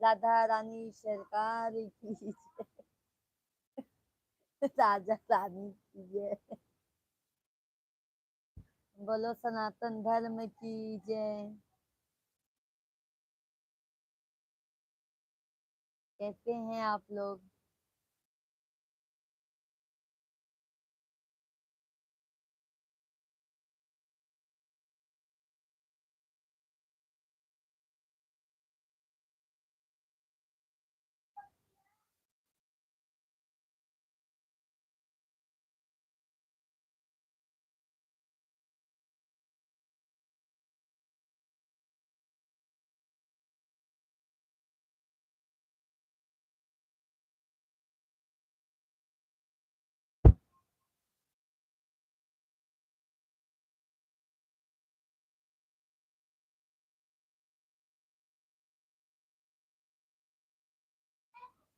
राधा रानी सरकार की जय। राजा रानी की जय। बोलो सनातन धर्म की जय। कैसे हैं आप लोग?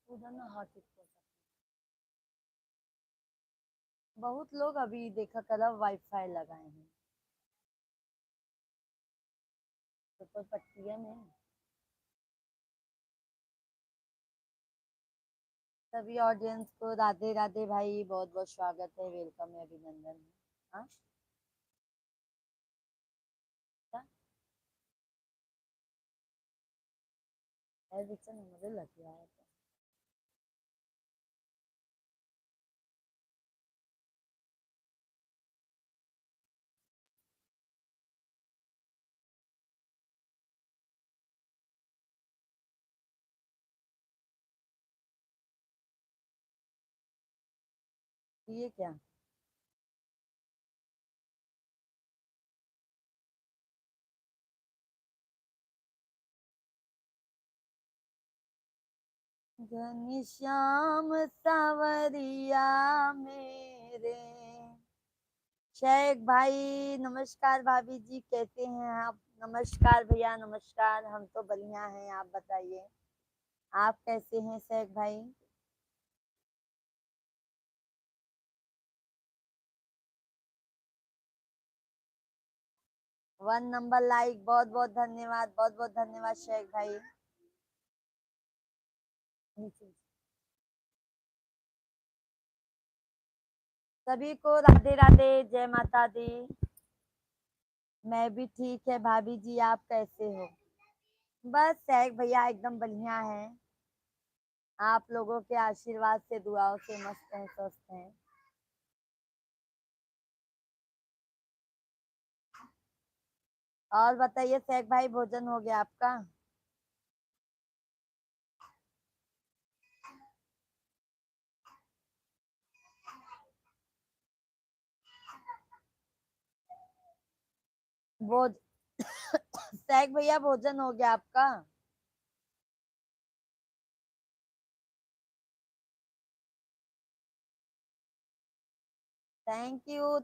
उधर ना हॉट स्पॉट। बहुत लोग अभी देखा करा वाईफाई लगाए हैं ऊपर पट्टिया में। सभी ऑडियंस को राधे राधे भाई, बहुत बहुत स्वागत है, वेलकम है, अभिनंदन है। हाँ क्या है बच्चा, मुझे लग रहा है। ये क्या? घनश्याम सावरिया मेरे। शेख भाई नमस्कार, भाभी जी कैसे हैं आप? नमस्कार भैया, नमस्कार, हम तो बढ़िया हैं, आप बताइए आप कैसे हैं शेख भाई? 1 नंबर लाइक, बहुत बहुत धन्यवाद, बहुत बहुत धन्यवाद शेख भाई। नीचे सभी को राधे राधे, जय माता दी। मैं भी ठीक है भाभी जी, आप कैसे हो? बस शेख भैया एकदम बढ़िया है, आप लोगों के आशीर्वाद से दुआओं से मस्त हैं, स्वस्थ हैं। और बताइए शेख भाई, भोजन हो गया आपका? भोज शेख भैया भोजन हो गया आपका? थैंक यू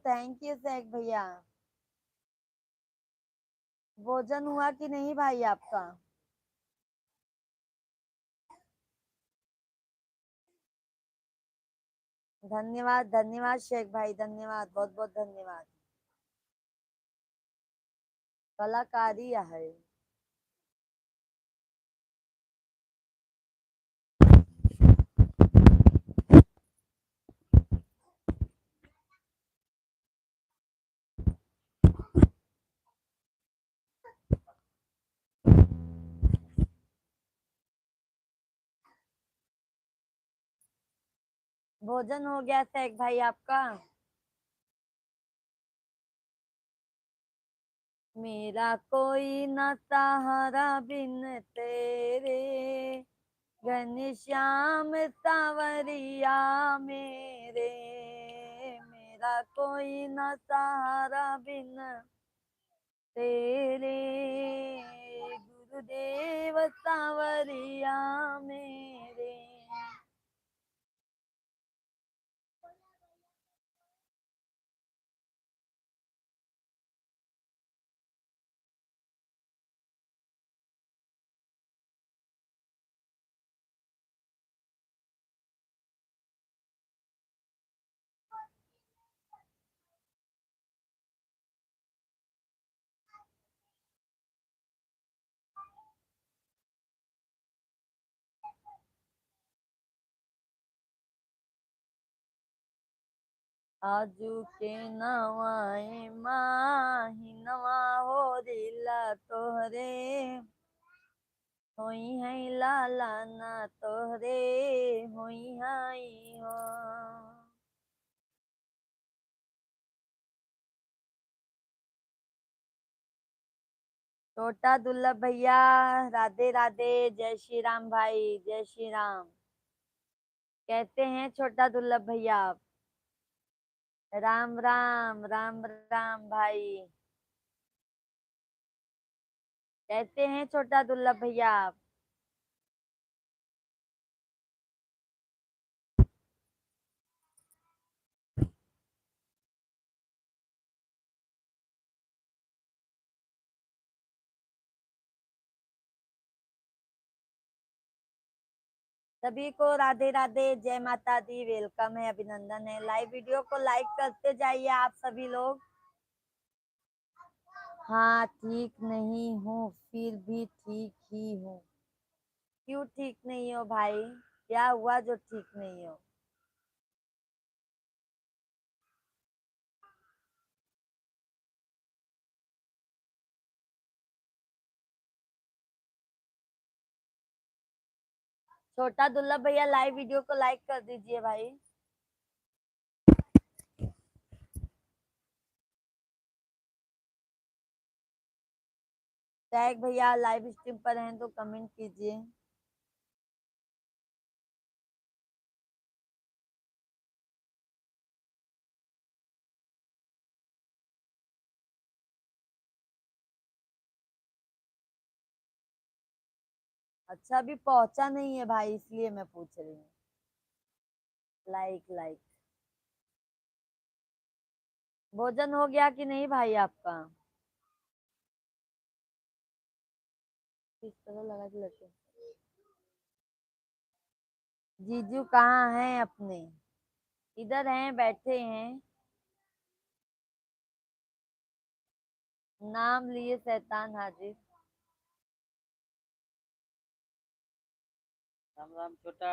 शेख भैया। भोजन हुआ कि नहीं भाई आपका? धन्यवाद धन्यवाद शेख भाई, धन्यवाद, बहुत बहुत धन्यवाद। कलाकारी है। भोजन हो गया शेख भाई आपका? मेरा कोई न सहारा बिन तेरे, घनश्याम सावरिया मेरे। मेरा कोई न सहारा बिन तेरे, गुरुदेव सावरिया मेरे। आजू के नवाए माही नवा हो दिला तोहरे होई है लाला ना तोहरे होई हाई हो। छोटा दुर्लभ भैया, राधे राधे, जय श्री राम भाई, जय श्री राम। कहते हैं छोटा दुर्लभ भैया आप? राम राम राम राम भाई। कहते हैं छोटा दुर्लभ भैया आप? सभी को राधे राधे, जय माता दी, वेलकम है, अभिनंदन है। लाइव वीडियो को लाइक करते जाइए आप सभी लोग। हाँ ठीक नहीं हूँ, फिर भी ठीक ही हूँ। क्यों ठीक नहीं हो भाई? क्या हुआ जो ठीक नहीं हो? छोटा दुर्लभ भैया लाइव वीडियो को लाइक कर दीजिए भाई। टैग भैया लाइव स्ट्रीम पर हैं तो कमेंट कीजिए। अच्छा अभी पहुंचा नहीं है भाई, इसलिए मैं पूछ रही हूँ। Like like. भोजन हो गया कि नहीं भाई आपका? किस तरह लगा के लगे? जीजू कहाँ हैं अपने? इधर हैं, बैठे हैं। नाम लिए शैतान हाजिर। राम राम छोटा।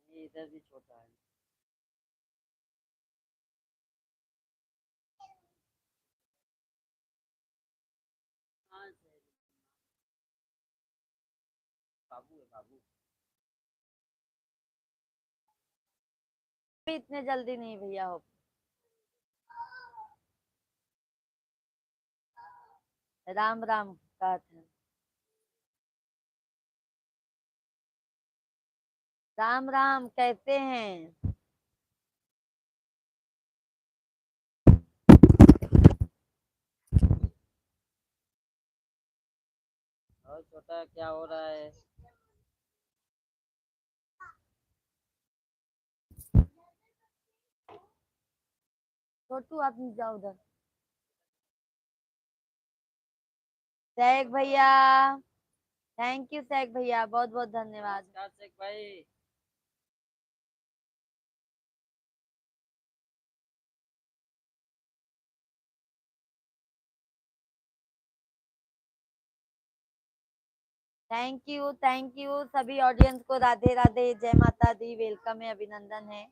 ये इधर भी छोटा है। हाँ सही। बाबू है बाबू। इतने जल्दी नहीं भैया हो। राम राम कहते हैं। राम राम कहते हैं। और छोटा क्या हो रहा है? छोटू आप नहीं जाओ उधर। सैक भैया, थैंक यू सैक भैया, बहुत बहुत धन्यवाद। नमस्कार शेख भाई। थैंक यू सभी ऑडियंस को राधे राधे, जय माता दी, वेलकम है, अभिनंदन है।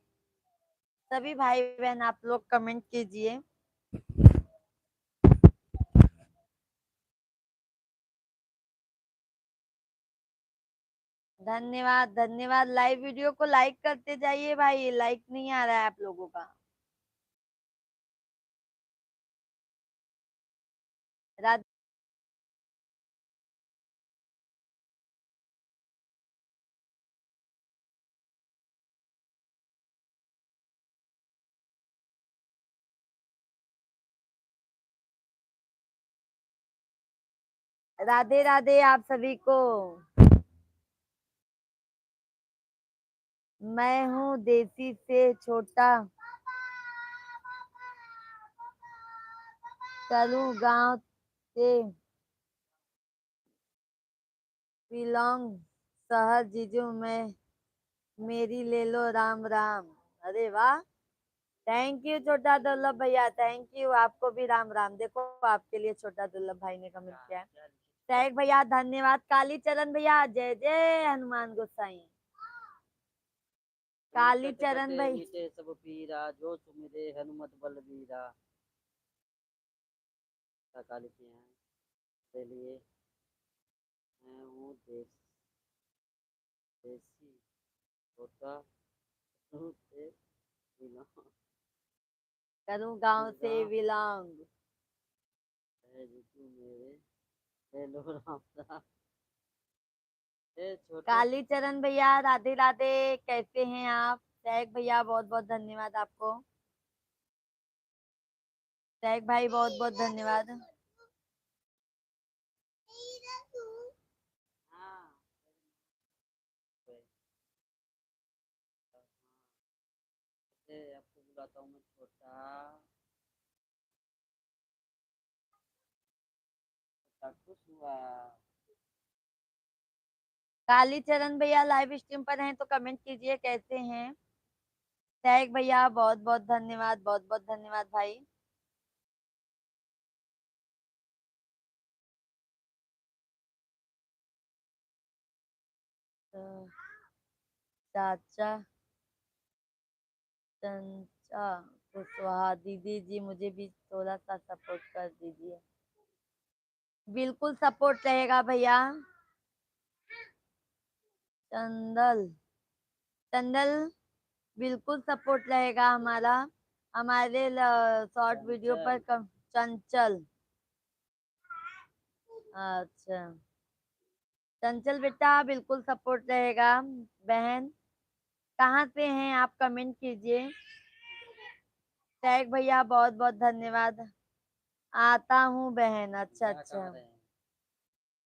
सभी भाई बहन आप लोग कमेंट कीजिए। धन्यवाद धन्यवाद। लाइव वीडियो को लाइक करते जाइए भाई, लाइक नहीं आ रहा है आप लोगों का। राधे। राधे राधे आप सभी को। मैं हूँ देसी से छोटा, चलूं गांव से बिलोंग शहर, जीजू मैं मेरी ले लो राम राम। अरे वाह, थैंक यू छोटा दुर्लभ भैया, थैंक यू। आपको भी राम राम। देखो आपके लिए छोटा दुर्लभ भाई ने कमेंट किया है। सैक भैया धन्यवाद। काली चरण भैया जय जय हनुमान गोसाई। कालीचरण कटे भाई मीटे सब पीरा, जो सुमिरे हनुमत बलबीरा। क्या लिखे हैं चलिए। मैं हूँ देसी छोटा हूँ से बिलोंग करूँ गांव से मेरा बिलोंग। है जीतू मेरे हेलो राम राम। ए छोटे कालीचरण भैया राधे राधे, कैसे हैं आप? सहक भैया बहुत बहुत धन्यवाद आपको। सहक भाई बहुत बहुत धन्यवाद। हाँ आपको बुलाता हूँ मैं छोटा छोटा खुश हुआ। कालीचरण भैया लाइव स्ट्रीम पर हैं तो कमेंट कीजिए कैसे हैं। सहक भैया बहुत बहुत धन्यवाद, बहुत बहुत धन्यवाद भाई। तो चाचा चंचा कुशवाहा दीदी जी, मुझे भी थोड़ा सा सपोर्ट कर दीजिए। बिल्कुल सपोर्ट रहेगा भैया। चंदल चंदल बिल्कुल सपोर्ट रहेगा हमारा, हमारे शॉर्ट वीडियो पर चंचल। अच्छा चंचल बेटा बिल्कुल सपोर्ट रहेगा। बहन कहाँ से हैं आप, कमेंट कीजिए। टैग भैया बहुत बहुत धन्यवाद। आता हूँ बहन। अच्छा अच्छा,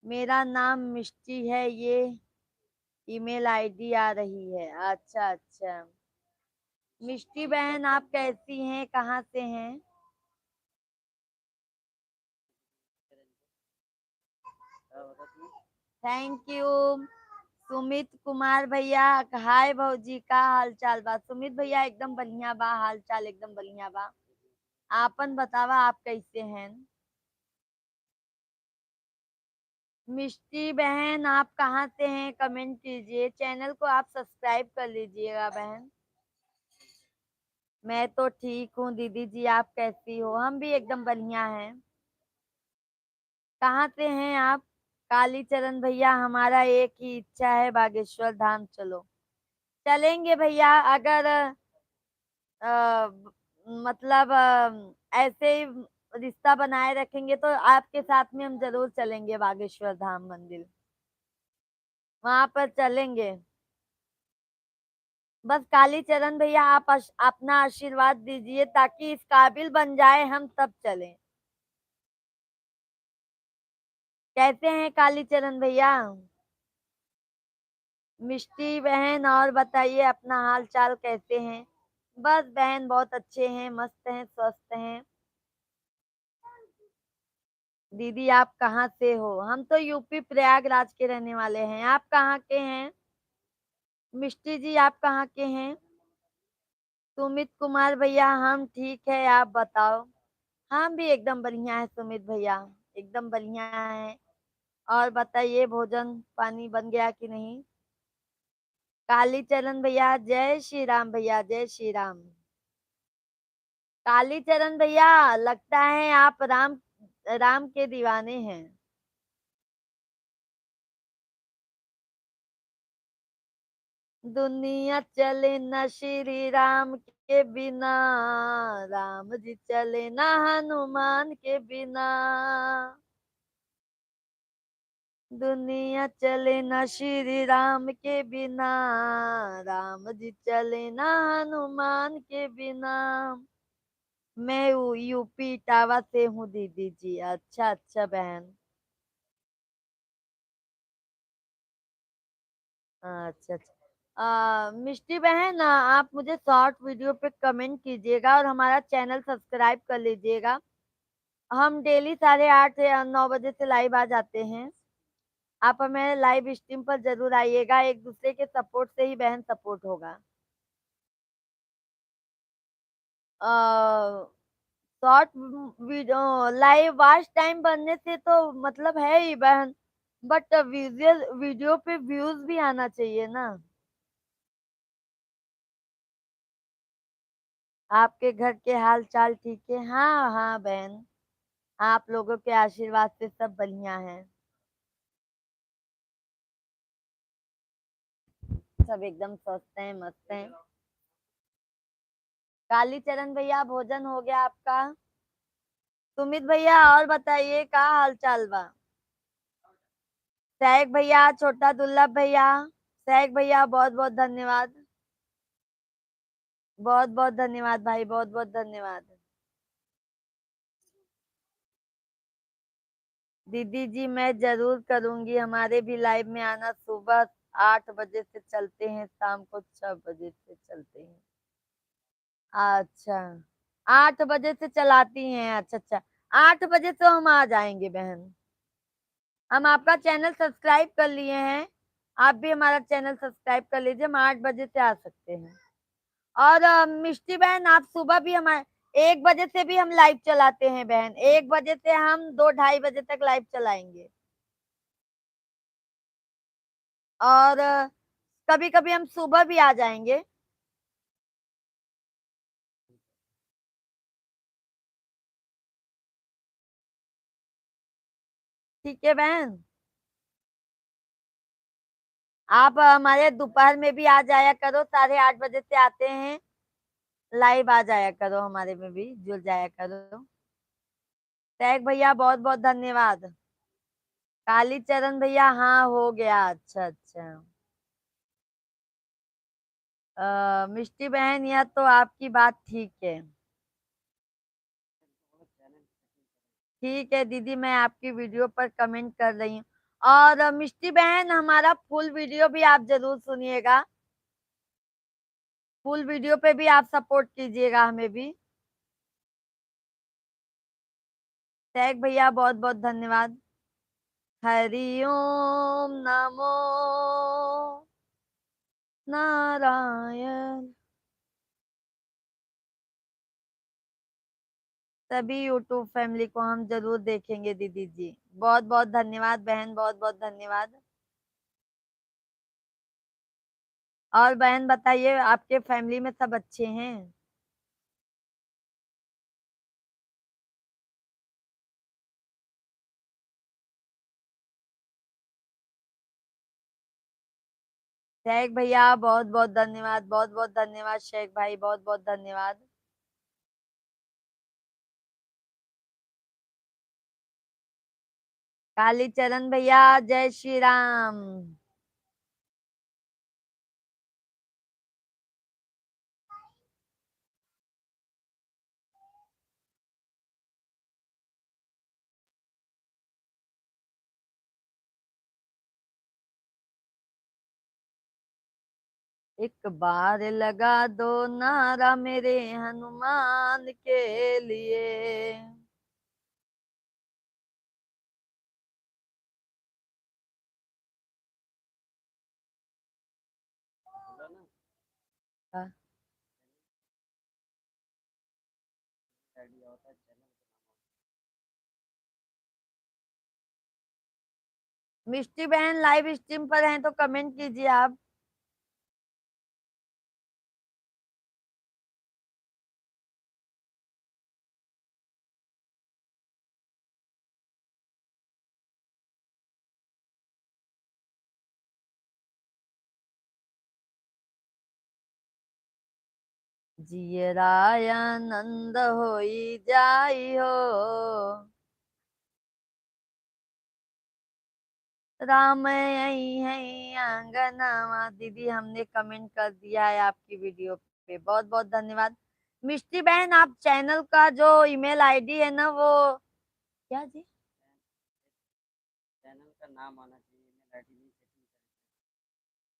मेरा नाम मिष्टी है, ये ईमेल आईडी आ रही है। अच्छा अच्छा, मिष्टी बहन आप कैसी हैं, कहाँ से हैं? Thank you. सुमित कुमार भैया हाय भौजी, का हाल चाल बा? सुमित भैया एकदम बढ़िया बा, हाल चाल एकदम बढ़िया बा। आपन बतावा आप कैसे हैं? मिष्टी बहन आप कहाँ से हैं, कमेंट कीजिए। चैनल को आप सब्सक्राइब कर लीजिएगा बहन। मैं तो ठीक हूँ दीदी जी, आप कैसी हो? हम भी एकदम बढ़िया हैं। कहाँ से हैं आप? कालीचरण भैया हमारा एक ही इच्छा है, बागेश्वर धाम चलो। चलेंगे भैया, अगर मतलब ऐसे ही रिश्ता बनाए रखेंगे तो आपके साथ में हम जरूर चलेंगे बागेश्वर धाम मंदिर, वहां पर चलेंगे। बस कालीचरण भैया आप अपना आशीर्वाद दीजिए ताकि इस काबिल बन जाए, हम तब चलें। कैसे हैं कालीचरण भैया? मिष्टी बहन और बताइए अपना हाल चाल कैसे हैं? बस बहन बहुत अच्छे हैं, मस्त हैं, स्वस्थ हैं। दीदी आप कहाँ से हो? हम तो यूपी प्रयागराज के रहने वाले हैं। आप कहाँ के हैं? मिष्टी जी आप कहाँ के हैं? सुमित कुमार भैया हम ठीक है, आप बताओ। हम भी एकदम बढ़िया है सुमित भैया, एकदम बढ़िया है। और बताइए भोजन पानी बन गया कि नहीं? कालीचरण भैया जय श्री राम, भैया जय श्री राम। कालीचरण भैया लगता है आप राम राम के दीवाने हैं। दुनिया चले न श्री राम के बिना, राम जी चले न हनुमान के बिना। दुनिया चले न श्री राम के बिना, राम जी चले न हनुमान के बिना। मैं यूपी इटावा से हूँ दीदी जी। अच्छा अच्छा बहन, अच्छा अच्छा। मिष्टी बहन आप मुझे शॉर्ट वीडियो पे कमेंट कीजिएगा और हमारा चैनल सब्सक्राइब कर लीजिएगा। हम डेली 8:30 या 9 बजे से लाइव आ जाते हैं। आप हमें लाइव स्ट्रीम पर जरूर आइएगा, एक दूसरे के सपोर्ट से ही बहन सपोर्ट होगा। Short video live watch time बनने से तो मतलब है ही बहन, बट विजुअल वीडियो पे व्यूज भी आना चाहिए ना। आपके घर के हाल चाल ठीक है? हाँ हाँ बहन, आप लोगों के आशीर्वाद से सब बढ़िया है। सब एकदम स्वस्थ हैं, मस्त हैं। कालीचरण भैया, भोजन हो गया आपका? सुमित भैया और बताइए, का हाल चाल बा? सहक भैया, छोटा दुर्लभ भैया, सहक भैया बहुत बहुत धन्यवाद। बहुत बहुत धन्यवाद भाई, बहुत बहुत धन्यवाद। दीदी जी मैं जरूर करूंगी, हमारे भी लाइव में आना। सुबह 8 बजे से चलते हैं, शाम को 6 बजे से चलते हैं। अच्छा, 8 बजे से चलाती हैं? अच्छा अच्छा, 8 बजे तो हम आ जाएंगे बहन। हम आपका चैनल सब्सक्राइब कर लिए हैं, आप भी हमारा चैनल सब्सक्राइब कर लीजिए, हम 8 बजे से आ सकते हैं। और मिष्टी बहन, आप सुबह भी हमारे 1 बजे से भी हम लाइव चलाते हैं बहन, 1 बजे से हम 2 ढाई बजे तक लाइव चलाएंगे। और कभी कभी हम सुबह भी आ जाएंगे। ठीक है बहन, आप हमारे दोपहर में भी आ जाया करो, 8:30 बजे से आते हैं, लाइव आ जाया करो, हमारे में भी जुड़ जाया करो। टैग भैया बहुत बहुत धन्यवाद। कालीचरण भैया, हाँ हो गया। अच्छा अच्छा, मिष्टी बहन यह तो आपकी बात ठीक है। ठीक है दीदी, मैं आपकी वीडियो पर कमेंट कर रही हूँ। और मिष्टी बहन, हमारा फुल वीडियो भी आप जरूर सुनिएगा, फुल वीडियो पे भी आप सपोर्ट कीजिएगा हमें भी। टैग भैया बहुत बहुत धन्यवाद। हरि ओम नमो नारायण। सभी यूट्यूब फैमिली को हम जरूर देखेंगे दीदी जी। बहुत बहुत धन्यवाद बहन, बहुत बहुत धन्यवाद। और बहन बताइए, आपके फैमिली में सब अच्छे हैं? शेख भैया बहुत बहुत धन्यवाद, बहुत बहुत धन्यवाद शेख भाई, बहुत बहुत धन्यवाद। कालीचरण भैया जय श्री राम। एक बार लगा दो नारा मेरे हनुमान के लिए। हाँ, मिष्टी बहन लाइव स्ट्रीम पर हैं तो कमेंट कीजिए आप। जियराय आनंद होई जाई हो, राम आई है आंगनवा। दीदी हमने कमेंट कर दिया है आपकी वीडियो पे, बहुत बहुत धन्यवाद। मिष्टी बहन, आप चैनल का जो ईमेल आईडी है ना, वो क्या जी? चैनल का नाम आना चाहिए, ईमेल आईडी नहीं सेटिंग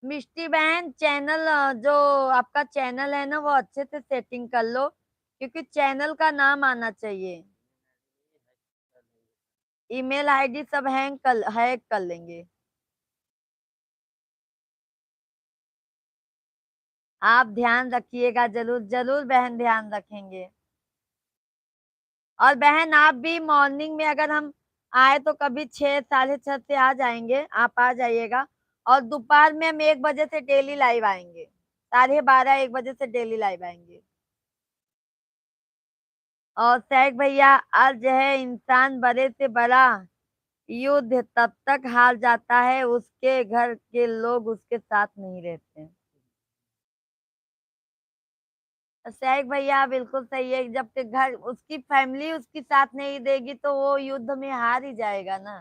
मिष्टी बहन, चैनल जो आपका चैनल है ना, वो अच्छे से सेटिंग कर लो, क्योंकि चैनल का नाम आना चाहिए। ईमेल आईडी सब हैक कर लेंगे। आप ध्यान रखिएगा, जरूर जरूर बहन, ध्यान रखेंगे। और बहन आप भी मॉर्निंग में अगर हम आए तो कभी 6 साढ़े 6 से आ जाएंगे, आप आ जाइएगा। और दोपहर में हम 1 बजे से डेली लाइव आएंगे, 12:30 1 बजे से डेली लाइव आएंगे। और सैक भैया, आज है इंसान बड़े से बड़ा युद्ध तब तक हार जाता है उसके घर के लोग उसके साथ नहीं रहते। सैक भैया बिल्कुल सही है, जब तक घर उसकी फैमिली उसकी साथ नहीं देगी तो वो युद्ध में हार ही जाएगा ना।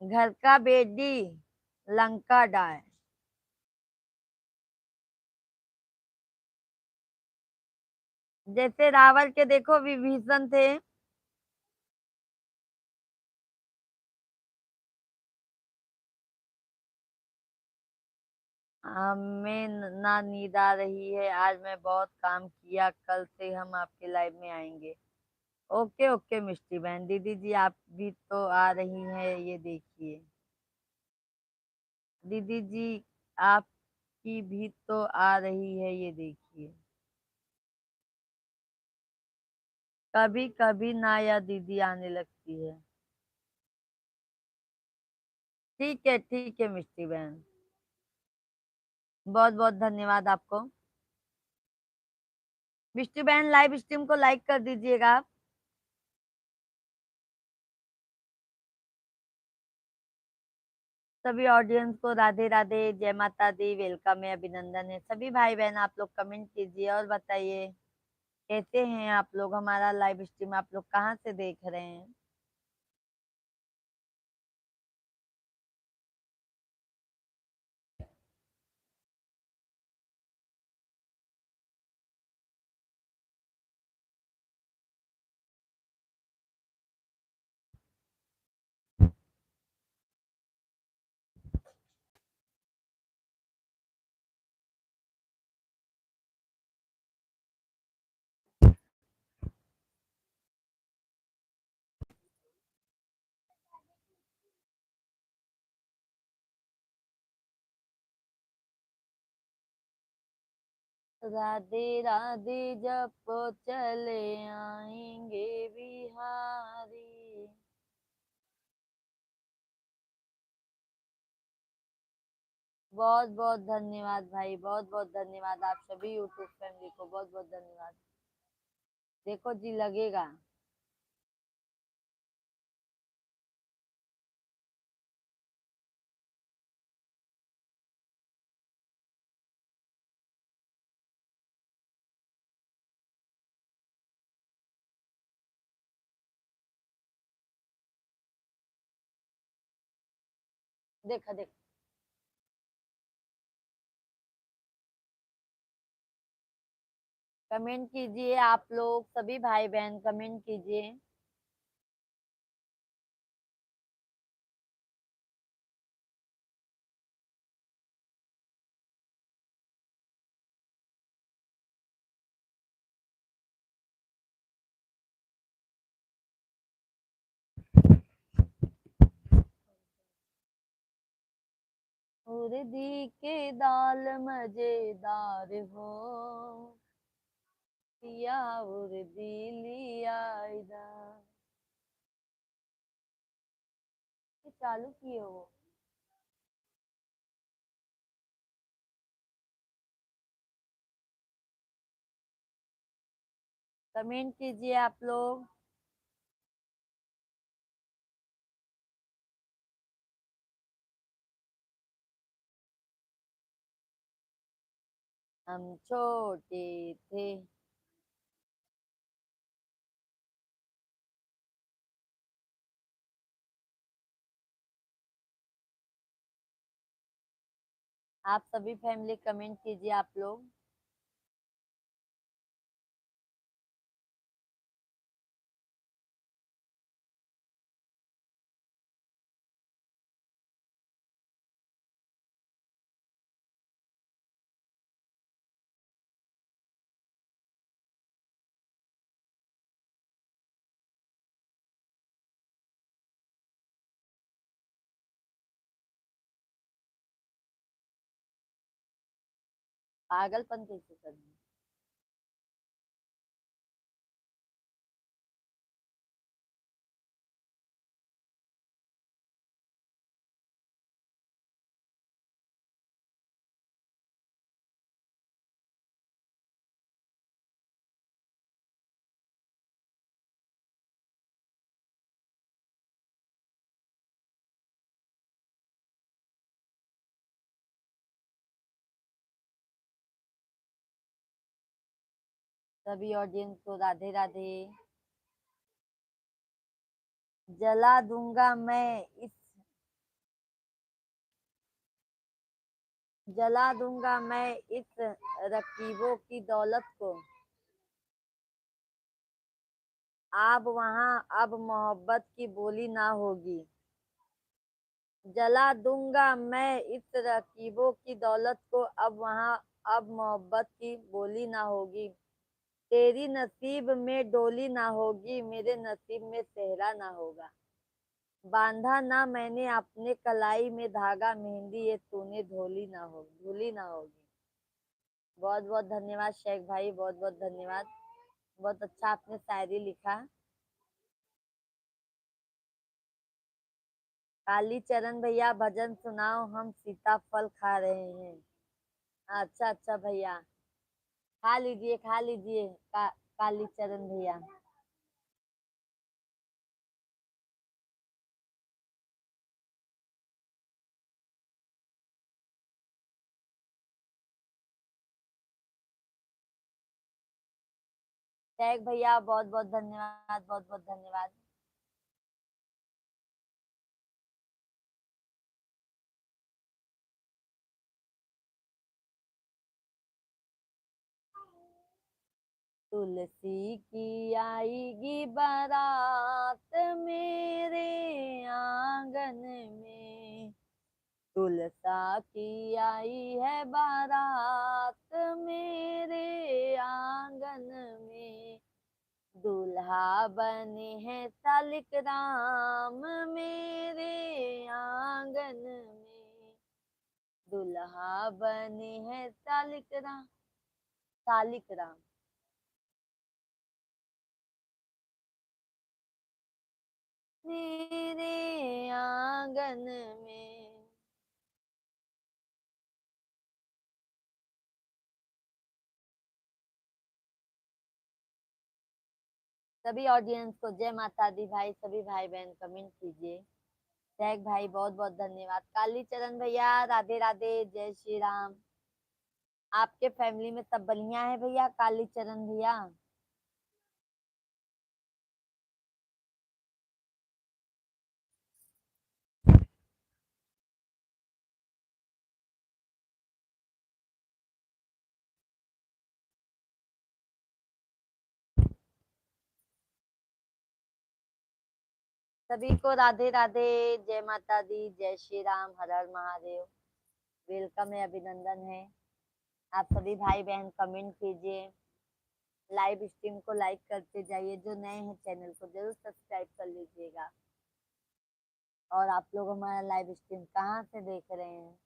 घर का बेटी लंका डाय। जैसे रावण के देखो विभीषण थे। हमें ना नींद आ रही है, आज मैं बहुत काम किया, कल से हम आपके लाइव में आएंगे। ओके ओके मिष्टी बहन, दीदी जी आप भी तो आ रही हैं, ये देखिए। दीदी जी आपकी भी तो आ रही है, ये देखिए। कभी कभी ना या दीदी आने लगती है। ठीक है मिष्टी बहन। बहुत बहुत धन्यवाद आपको। मिष्टी बहन लाइव स्ट्रीम को लाइक कर दीजिएगा आप। सभी ऑडियंस को राधे राधे, जय माता दी, वेलकम है, अभिनंदन है। सभी भाई बहन आप लोग कमेंट कीजिए और बताइए कैसे हैं आप लोग, हमारा लाइव स्ट्रीम आप लोग कहाँ से देख रहे हैं। राधे राधे जपो चले आएंगे बिहारी। बहुत बहुत धन्यवाद भाई, बहुत बहुत धन्यवाद आप सभी यूट्यूब फैमिली को, बहुत बहुत धन्यवाद। देखो जी लगेगा। देखा देखा। कमेंट कीजिए आप लोग, सभी भाई बहन कमेंट कीजिए। उड़दी के दाल मजेदार हो, पिया उड़दी लिया इधर। ये चालू किए वो। कमेंट कीजिए आप लोग। हम छोटे थे। आप सभी फैमिली कमेंट कीजिए आप लोग। पागलपन कैसे करना। सभी ऑडियंस को राधे राधे। जला दूंगा मैं इस जला दूंगा मैं इस रकीबों की दौलत को। अब वहां अब मोहब्बत की बोली ना होगी। जला दूंगा मैं इस रकीबों की दौलत को, अब वहां अब मोहब्बत की बोली ना होगी। तेरी नसीब में डोली ना होगी, मेरे नसीब में सेहरा ना होगा। बांधा ना मैंने अपने कलाई में धागा, मेहंदी ये तूने धुली ना होगी। बहुत बहुत धन्यवाद शेख भाई, बहुत बहुत धन्यवाद। बहुत अच्छा आपने शायरी लिखा। काली चरण भैया भजन सुनाओ, हम सीताफल खा रहे हैं। अच्छा अच्छा भैया, खा लीजिए काली चरण भैया। शेख भैया बहुत बहुत धन्यवाद, बहुत बहुत धन्यवाद। तुलसी की आएगी बारात मेरे आंगन में। तुलसा की आई है बारात मेरे आंगन में। दूल्हा बने हैं सालिक राम मेरे आंगन में। दूल्हा बने हैं सालिक राम। मेरे आंगन में। सभी ऑडियंस को जय माता दी भाई, सभी भाई बहन कमेंट कीजिए। शेख भाई बहुत बहुत धन्यवाद। काली चरण भैया राधे राधे, जय श्री राम। आपके फैमिली में सब बढ़िया है भैया? काली चरण भैया सभी को राधे राधे, जय माता दी, जय श्री राम, हर हर महादेव। वेलकम है, अभिनंदन है। आप सभी भाई बहन कमेंट कीजिए, लाइव स्ट्रीम को लाइक करते जाइए। जो नए हैं चैनल को जरूर सब्सक्राइब कर लीजिएगा। और आप लोग हमारा लाइव स्ट्रीम कहाँ से देख रहे हैं?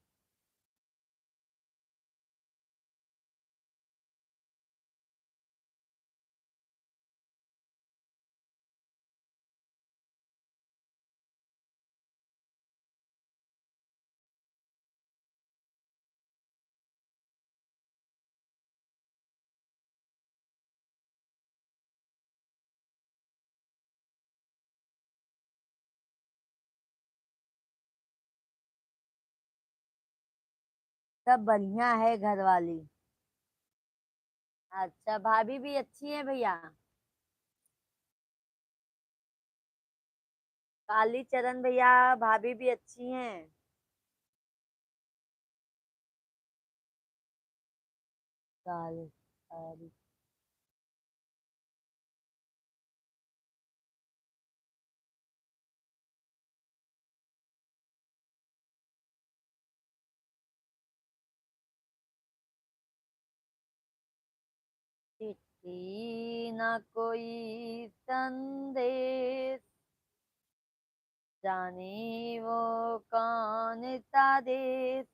सब बढ़िया है घर वाली। अच्छा, भाभी भी अच्छी है भैया? काली चरण भैया भाभी भी अच्छी हैं? काली काली चिट्ठी ना कोई संदेश, जाने वो कौन सा देश,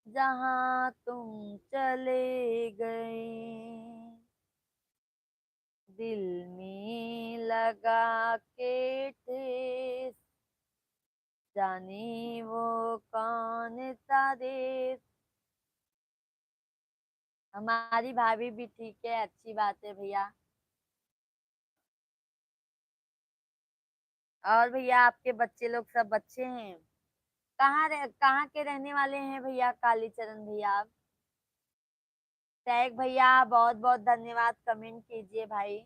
जहाँ तुम चले गए। दिल में लगा के ठेस, जाने वो कौन सा देश। हमारी भाभी भी ठीक है, अच्छी बात है भैया। और भैया आपके बच्चे लोग सब अच्छे हैं? कहाँ के रहने वाले हैं भैया कालीचरण भैया आप? टैग भैया बहुत बहुत धन्यवाद, कमेंट कीजिए भाई।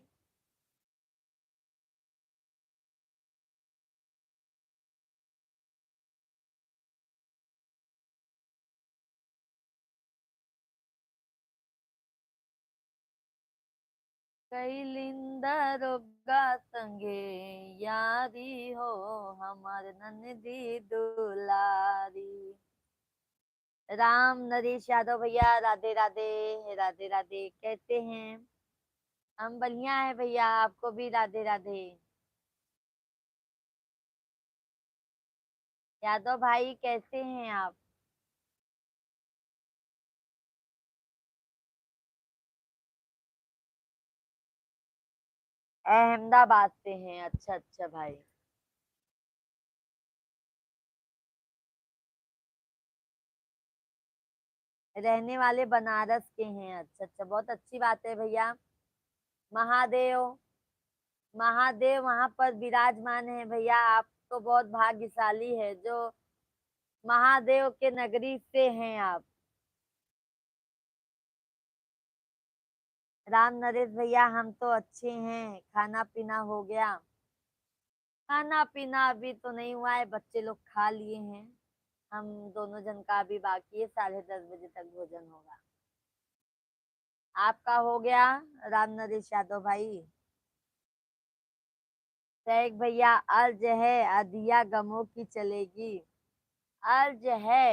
कैलिंदरोगा संगे यारी हो, हमार नंदी दुलारी। राम नरेश यादव भैया राधे राधे, राधे राधे कहते हैं। हम बढ़िया है भैया, आपको भी राधे राधे। यादव भाई कैसे हैं आप? अहमदाबाद से हैं, अच्छा अच्छा भाई। रहने वाले बनारस के हैं, अच्छा अच्छा, बहुत अच्छी बात है भैया। महादेव, महादेव वहां पर विराजमान है भैया, आप तो बहुत भाग्यशाली है जो महादेव के नगरी से हैं आप। राम नरेश भैया हम तो अच्छे हैं, खाना पीना हो गया? खाना पीना अभी तो नहीं हुआ है, बच्चे लोग खा लिए हैं। हम दोनों जन का अभी बाकी है, 10:30 बजे तक भोजन होगा। आपका हो गया राम नरेश यादव भाई? शेख भैया अर्ज है अधिया गमों की चलेगी। अर्ज है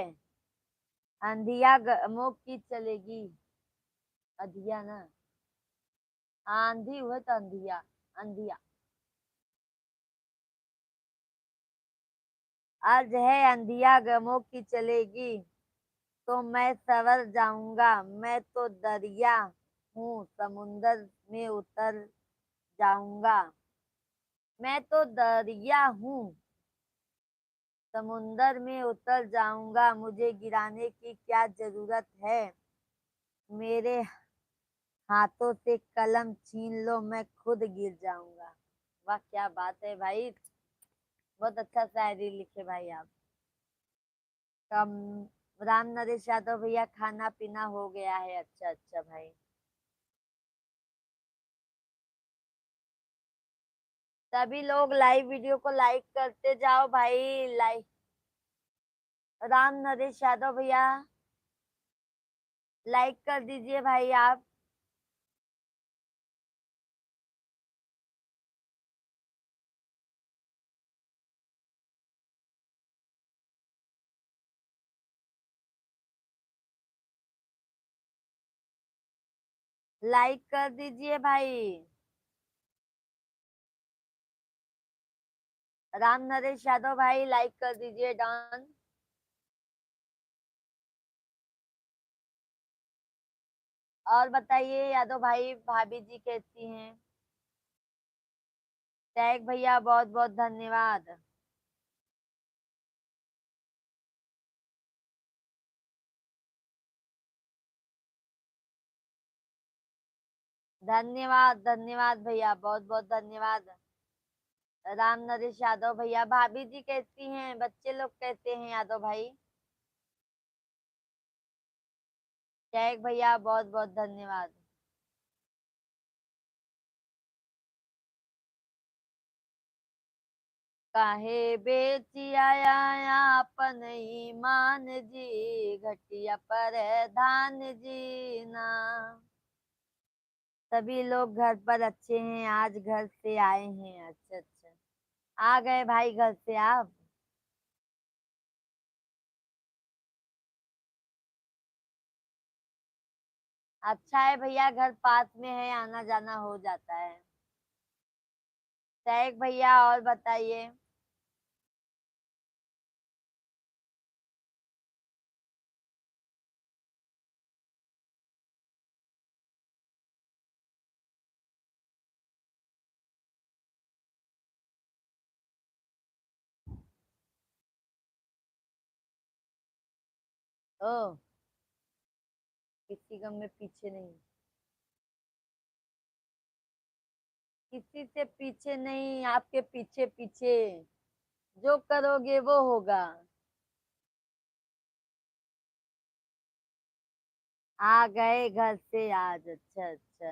अंधिया गमों की चलेगी। अधिया ना, आंधी हुए तो अंधिया, अंधिया। अर्ज है अंधिया गमों की चलेगी, तो मैं सवर जाऊंगा। मैं तो दरिया हूँ समुंदर में उतर जाऊंगा। मैं तो दरिया हूँ समुंदर में उतर जाऊंगा, मुझे गिराने की क्या जरूरत है। मेरे हाथों से कलम छीन लो, मैं खुद गिर जाऊंगा। वाह क्या बात है भाई, बहुत अच्छा शायरी लिखे भाई आप। कम राम नरेश यादव भैया खाना पीना हो गया है, अच्छा अच्छा भाई। सभी लोग लाइव वीडियो को लाइक करते जाओ भाई, लाइक। राम नरेश यादव भैया लाइक कर दीजिए भाई आप। लाइक कर दीजिए भाई। राम नरेश यादव भाई लाइक कर दीजिए, डन। और बताइए यादव भाई, भाभी जी कैसी हैं? टैग भैया बहुत बहुत धन्यवाद। धन्यवाद धन्यवाद भैया, बहुत बहुत धन्यवाद। राम नरेश यादव भैया, भाभी जी कैसी हैं, बच्चे लोग कैसे हैं यादव भाई? टैग भैया बहुत बहुत धन्यवाद। काहे बेची आया आपन ईमान जी, घटिया पर धान जी ना। सभी लोग घर पर अच्छे हैं, आज घर से आए हैं, अच्छा अच्छा। आ गए भाई घर से आप? अच्छा है भैया, घर पास में है, आना जाना हो जाता है। टैग भैया और बताइए। ओ, किसी गम में पीछे नहीं, किसी से पीछे नहीं, आपके पीछे पीछे जो करोगे वो होगा। आ गए घर से आज, अच्छा अच्छा।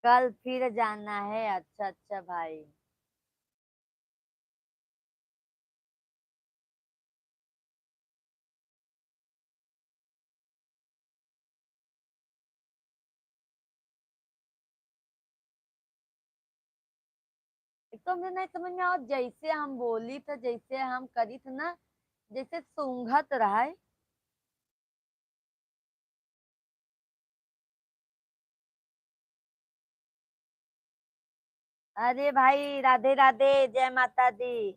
कल फिर जाना है, अच्छा अच्छा भाई। एक तो मुझे नहीं समझ में आओ, जैसे हम बोली थे, जैसे हम करी थे ना, जैसे सूंघत रहा है। अरे भाई राधे राधे, जय माता दी।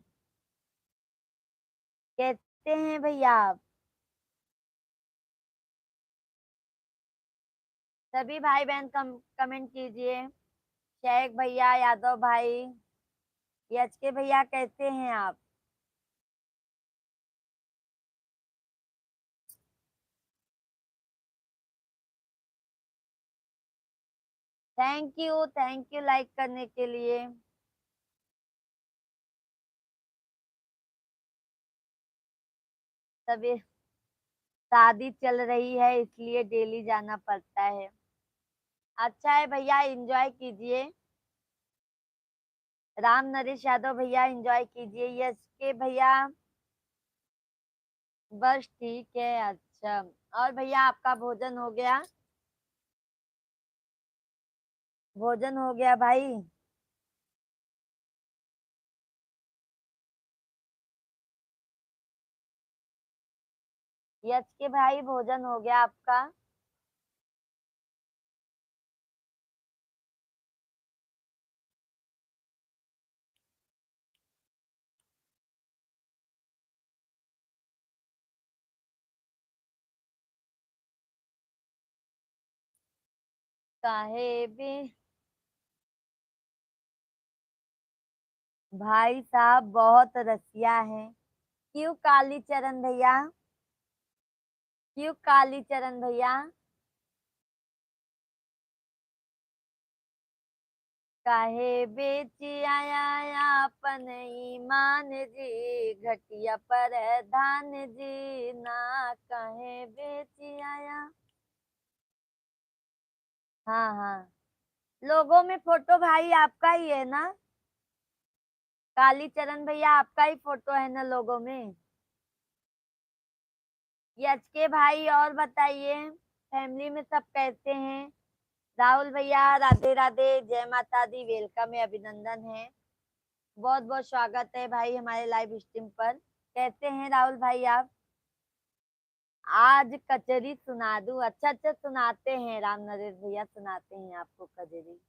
कहते हैं भैया आप? सभी भाई बहन कमेंट कीजिए। शेख भैया, यादव भाई, यच के भैया, कैसे हैं आप? थैंक यू लाइक करने के लिए। सभी शादी चल रही है इसलिए डेली जाना पड़ता है। अच्छा है भैया, एंजॉय कीजिए। राम नरेश यादव भैया, एंजॉय कीजिए। यस के भैया, बस ठीक है, अच्छा। और भैया आपका भोजन हो गया? भोजन हो गया भाई? यस के भाई, भोजन हो गया आपका? काहे भी भाई साहब बहुत रसिया है। क्यों कालीचरण भैया? क्यों कालीचरण भैया? काहे बेची आया अपन ईमान जी, घटिया पर धान जी ना, काहे बेची आया। हाँ हाँ, लोगों में फोटो भाई आपका ही है ना? कालीचरण भैया आपका ही फोटो है ना लोगों में? यच के भाई, और बताइए फैमिली में सब कैसे हैं? राहुल भैया, राधे राधे, जय माता दी, वेलकम है, अभिनंदन है। बहुत बहुत स्वागत है भाई हमारे लाइव स्ट्रीम पर। कैसे हैं राहुल भाई आप? आज कचरी सुना दूं? अच्छा अच्छा, सुनाते हैं, राम नरेश भैया सुनाते हैं आपको कचरी।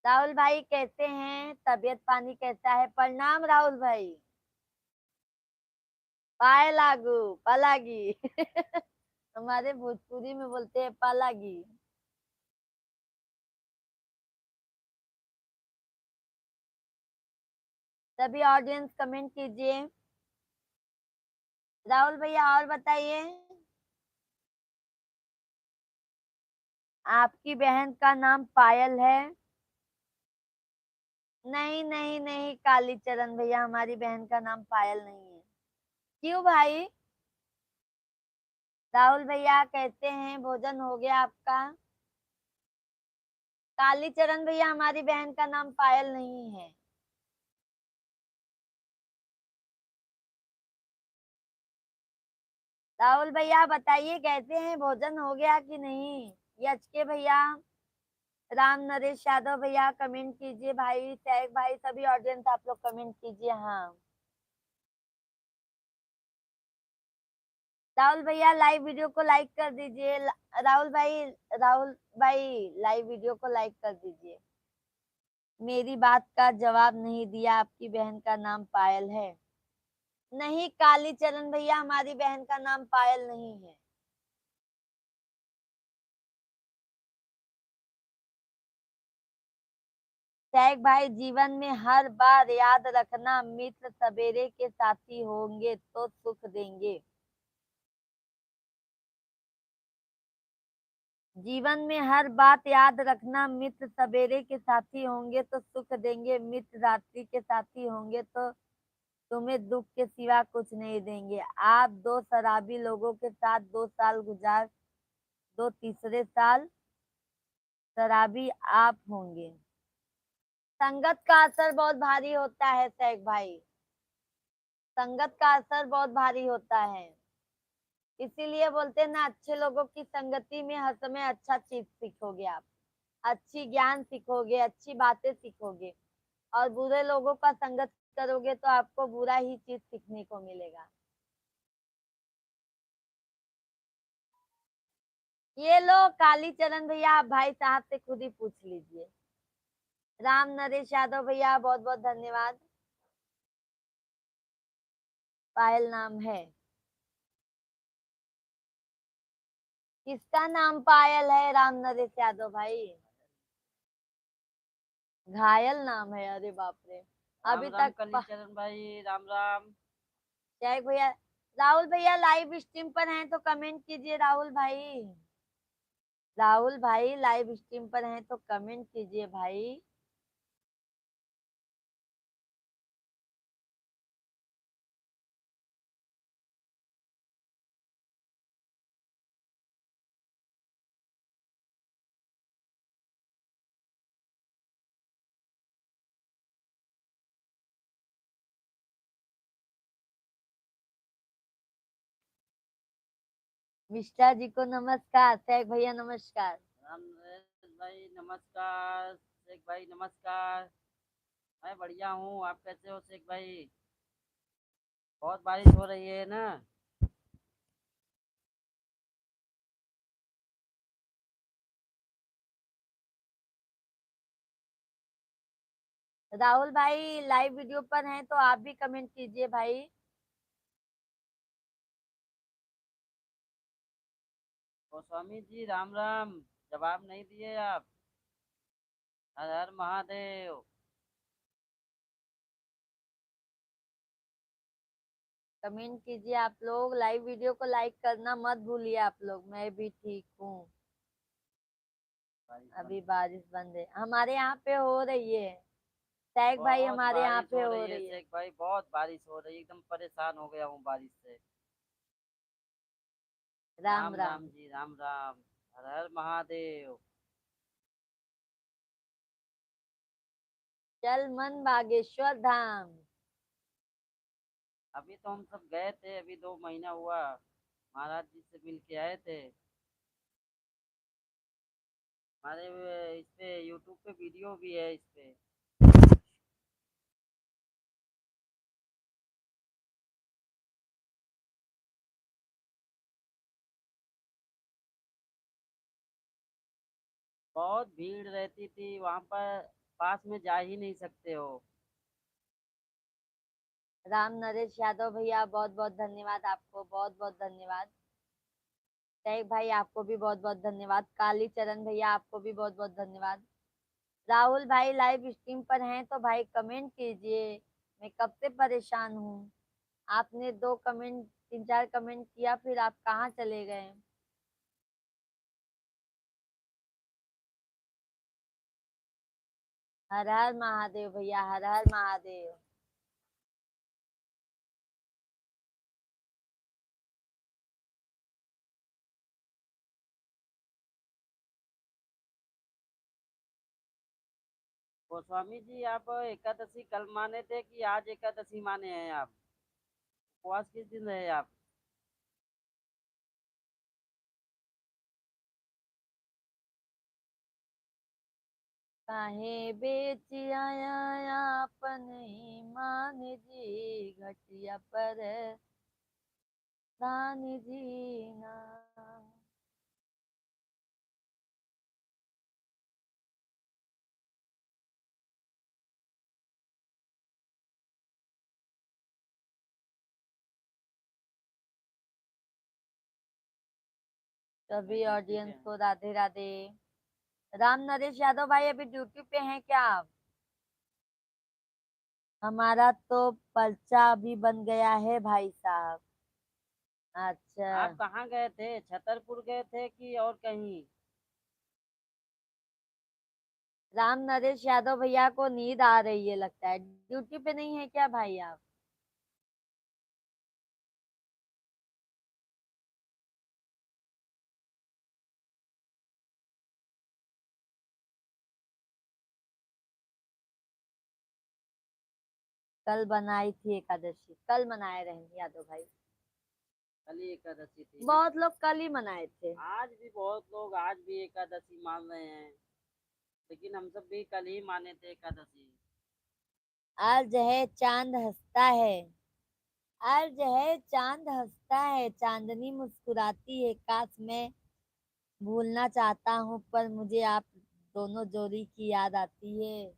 राहुल भाई कैसे हैं? तबीयत पानी कैसा है? प्रणाम राहुल भाई। पाए लागू, पलागी। हमारे भोजपुरी में बोलते हैं पलागी। सभी ऑडियंस कमेंट कीजिए। राहुल भैया और बताइए। आपकी बहन का नाम पायल है? नहीं नहीं नहीं कालीचरण भैया, हमारी बहन का नाम पायल नहीं है। क्यों भाई? राहुल भैया कहते हैं भोजन हो गया आपका? कालीचरण भैया, हमारी बहन का नाम पायल नहीं है। राहुल भैया बताइए कैसे हैं, भोजन हो गया कि नहीं? यच के भैया, राम नरेश यादव भैया कमेंट कीजिए। भाई सैफ भाई, सभी ऑडियंस आप लोग कमेंट कीजिए। हाँ राहुल भैया, लाइव वीडियो को लाइक कर दीजिए। राहुल भाई, राहुल भाई लाइव वीडियो को लाइक कर दीजिए। मेरी बात का जवाब नहीं दिया, आपकी बहन का नाम पायल है? नहीं कालीचरण भैया, हमारी बहन का नाम पायल नहीं है। शेख भाई, जीवन में हर बार याद रखना, मित्र सवेरे के साथी होंगे तो सुख देंगे। जीवन में हर बात याद रखना, मित्र सवेरे के साथी होंगे तो सुख देंगे, मित्र रात्रि के साथी होंगे तो तुम्हें दुख के सिवा कुछ नहीं देंगे। आप दो शराबी लोगों के साथ 2 साल गुजार दो, तीसरे साल शराबी आप होंगे। संगत का असर बहुत भारी होता है शेख भाई, संगत का असर बहुत भारी होता है। इसीलिए बोलते हैं ना, अच्छे लोगों की संगति में हर समय अच्छा चीज सीखोगे आप, अच्छी ज्ञान सीखोगे, अच्छी बातें सीखोगे। और बुरे लोगों का संगत करोगे तो आपको बुरा ही चीज सीखने को मिलेगा। ये लो कालीचरण भैया, आप भाई साहब से खुद ही पूछ लीजिए। राम नरेश यादव भैया बहुत बहुत धन्यवाद। पायल नाम है, किसका नाम पायल है राम नरेश यादव भाई? घायल नाम है, अरे बाप रे। राम अभी राम तक कालीचरण भाई, राम राम। जय भैया। राहुल भैया लाइव स्ट्रीम पर हैं तो कमेंट कीजिए राहुल भाई। राहुल भाई लाइव स्ट्रीम पर हैं तो कमेंट कीजिए भाई। मिश्रा जी को नमस्कार, शेख भैया नमस्कार। राम नरेश भाई नमस्कार, शेख भाई नमस्कार। मैं बढ़िया हूँ, आप कैसे हो शेख भाई? बहुत बारिश हो रही है ना? राहुल भाई लाइव वीडियो पर हैं तो आप भी कमेंट कीजिए भाई। गोस्वामी जी राम राम। जवाब नहीं दिए आप। हर हर महादेव। कमेंट कीजिए आप लोग, लाइव वीडियो को लाइक करना मत भूलिए आप लोग। मैं भी ठीक हूँ। बारिश अभी बंद। बारिश बंद है, हमारे यहाँ पे हो रही है। शेख भाई बहुत हमारे यहाँ बारिश पे हो हो रही है रही है। शेख भाई, बहुत बारिश हो रही है, एकदम परेशान हो गया हूँ बारिश से। राम राम राम। राम जी, राम राम। हर हर महादेव। चल मन बागेश्वर धाम। अभी तो हम सब गए थे, अभी 2 महीना हुआ। महाराज जी से मिल के आए थे। हमारे इस पे यूट्यूब पे वीडियो भी है इस पे। बहुत भीड़ रहती थी वहां पर, पास में जा ही नहीं सकते हो। राम नरेश यादव भैया बहुत बहुत धन्यवाद, आपको बहुत बहुत धन्यवाद। शेख भाई आपको भी बहुत बहुत धन्यवाद। काली चरण भैया आपको भी बहुत बहुत धन्यवाद। राहुल भाई लाइव स्ट्रीम पर हैं तो भाई कमेंट कीजिए। मैं कब से परेशान हूँ। आपने 2 कमेंट, 3 4 कमेंट किया, फिर आप कहाँ चले गए? हर हर महादेव भैया, हर हर महादेव। गोस्वामी जी, आप एकादशी कल माने थे कि आज एकादशी माने हैं आप? उपवास किस दिन रहे आप? काहे बेच आया आपन ईमान जी, घटिया पर दान जीना। मैं सभी ड्यूटी पे ऑडियंस हूँ। को राधे राधे। राम नरेश यादव भाई अभी ड्यूटी पे हैं क्या आप? हमारा तो पर्चा अभी बन गया है भाई साहब। अच्छा। आप कहाँ गए थे? छतरपुर गए थे कि और कहीं? राम नरेश यादव भैया को नींद आ रही है लगता है, ड्यूटी पे नहीं है क्या भाई आप? कल बनाई थी एकादशी, कल मनाए रहेंगे यादव भाई। कल ही एकादशी थी ना? बहुत लोग कल ही मनाए थे। आज भी बहुत लोग आज भी एकादशी मान रहे हैं, लेकिन हम सब भी कल ही माने थे एकादशी। आज है चांद हंसता है, आज है चांद हंसता है, चांदनी मुस्कुराती है, काश मैं भूलना चाहता हूँ पर मुझे आप दोनों जोड़ी की याद आती है।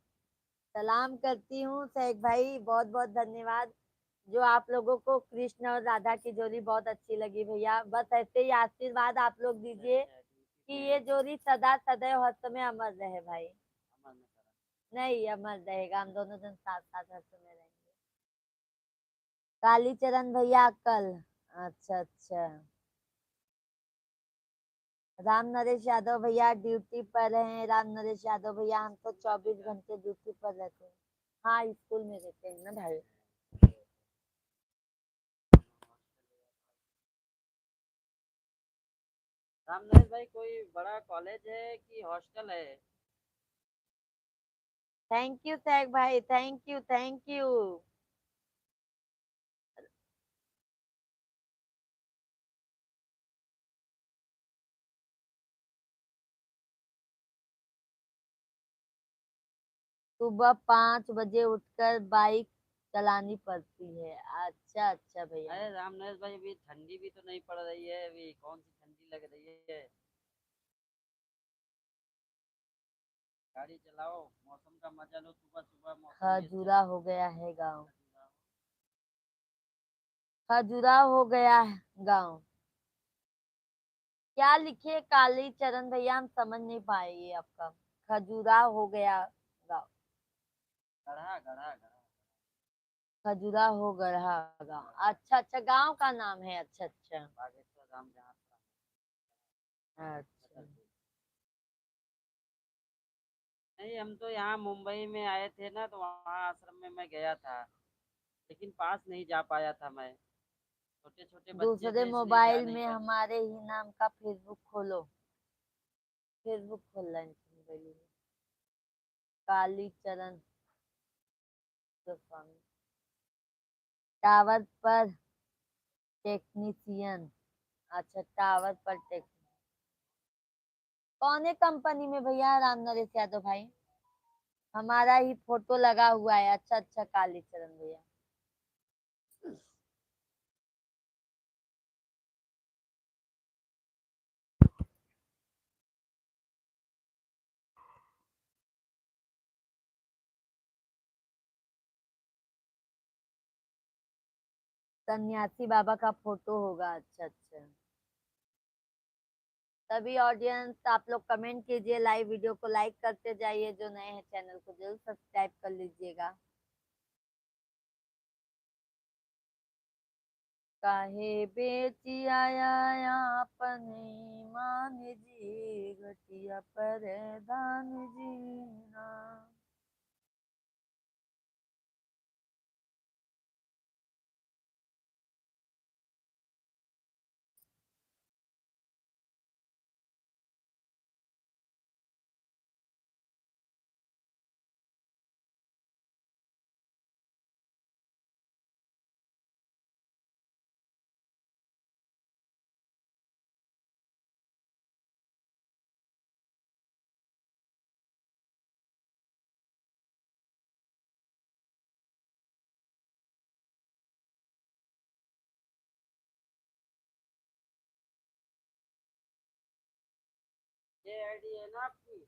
सलाम करती हूँ शेख भाई, बहुत बहुत धन्यवाद। जो आप लोगों को कृष्ण और राधा की जोड़ी बहुत अच्छी लगी भैया, बस ऐसे ही आशीर्वाद आप लोग दीजिए कि ये जोड़ी सदा सदैव हर समय अमर रहे भाई। अमर न करा। नहीं, अमर रहेगा, हम दोनों जन साथ साथ हर समय रहेंगे। कालीचरण भैया कल, अच्छा अच्छा। राम नरेश यादव भैया ड्यूटी पर हैं, राम नरेश यादव भैया, हम तो 24 घंटे ड्यूटी पर रहते हैं। हाँ, स्कूल में रहते हैं ना भाई। रामनरेश भाई कोई बड़ा कॉलेज है कि हॉस्टल है? थैंक यू शेख भाई, थैंक यू थैंक यू। सुबह 5 बजे उठकर बाइक चलानी पड़ती है। अच्छा अच्छा भैया। अरे रामनरेश भाई अभी ठंडी भी तो नहीं पड़ रही है, अभी कौन सी ठंडी लग रही है। गाड़ी चलाओ, मौसम का मजा लो, सुबह सुबह मौसम भी अच्छा खजुरा हो गया है गाँव, खजुरा हो गया है गाँव। क्या लिखे काली चरण भैया, हम समझ नहीं पाए ये आपका। खजुरा हो गया गाँव, गढ़ा गढ़ा गढ़ा। खजुरा हो गया गाँव। अच्छा अच्छा, गाँव का नाम है, अच्छा अच्छा। बागेश्वर धाम जहाँ अच्छा। छतरपुर। नहीं, हम तो यहाँ मुंबई में आए थे ना, तो वहाँ आश्रम में मैं गया था, लेकिन पास नहीं जा पाया था मैं। छोटे छोटे बच्चे दूसरे थे इसलिए जा मोबाइल नहीं में पाया। हमारे ही नाम का फेसबुक खोलो, फेसबुक खोल रहा है इनसे मोबाइल में। काली चरण गोस्वामी, टावर पर टेक्नीशियन। अच्छा, टावर पर टेक्नीशियन कौन है कंपनी में भैया राम नरेश यादव भाई? हमारा ही फोटो लगा हुआ है, अच्छा अच्छा कालीचरण भैया। सन्यासी बाबा का फोटो होगा, अच्छा अच्छा। सभी ऑडियंस आप लोग कमेंट कीजिए, लाइव वीडियो को लाइक करते जाइए, जो नए हैं चैनल को जरूर सब्सक्राइब कर लीजिएगा। काहे बेची आया अपने मान जी, घटिया पर दान जीना। ये आईडी है ना आपकी?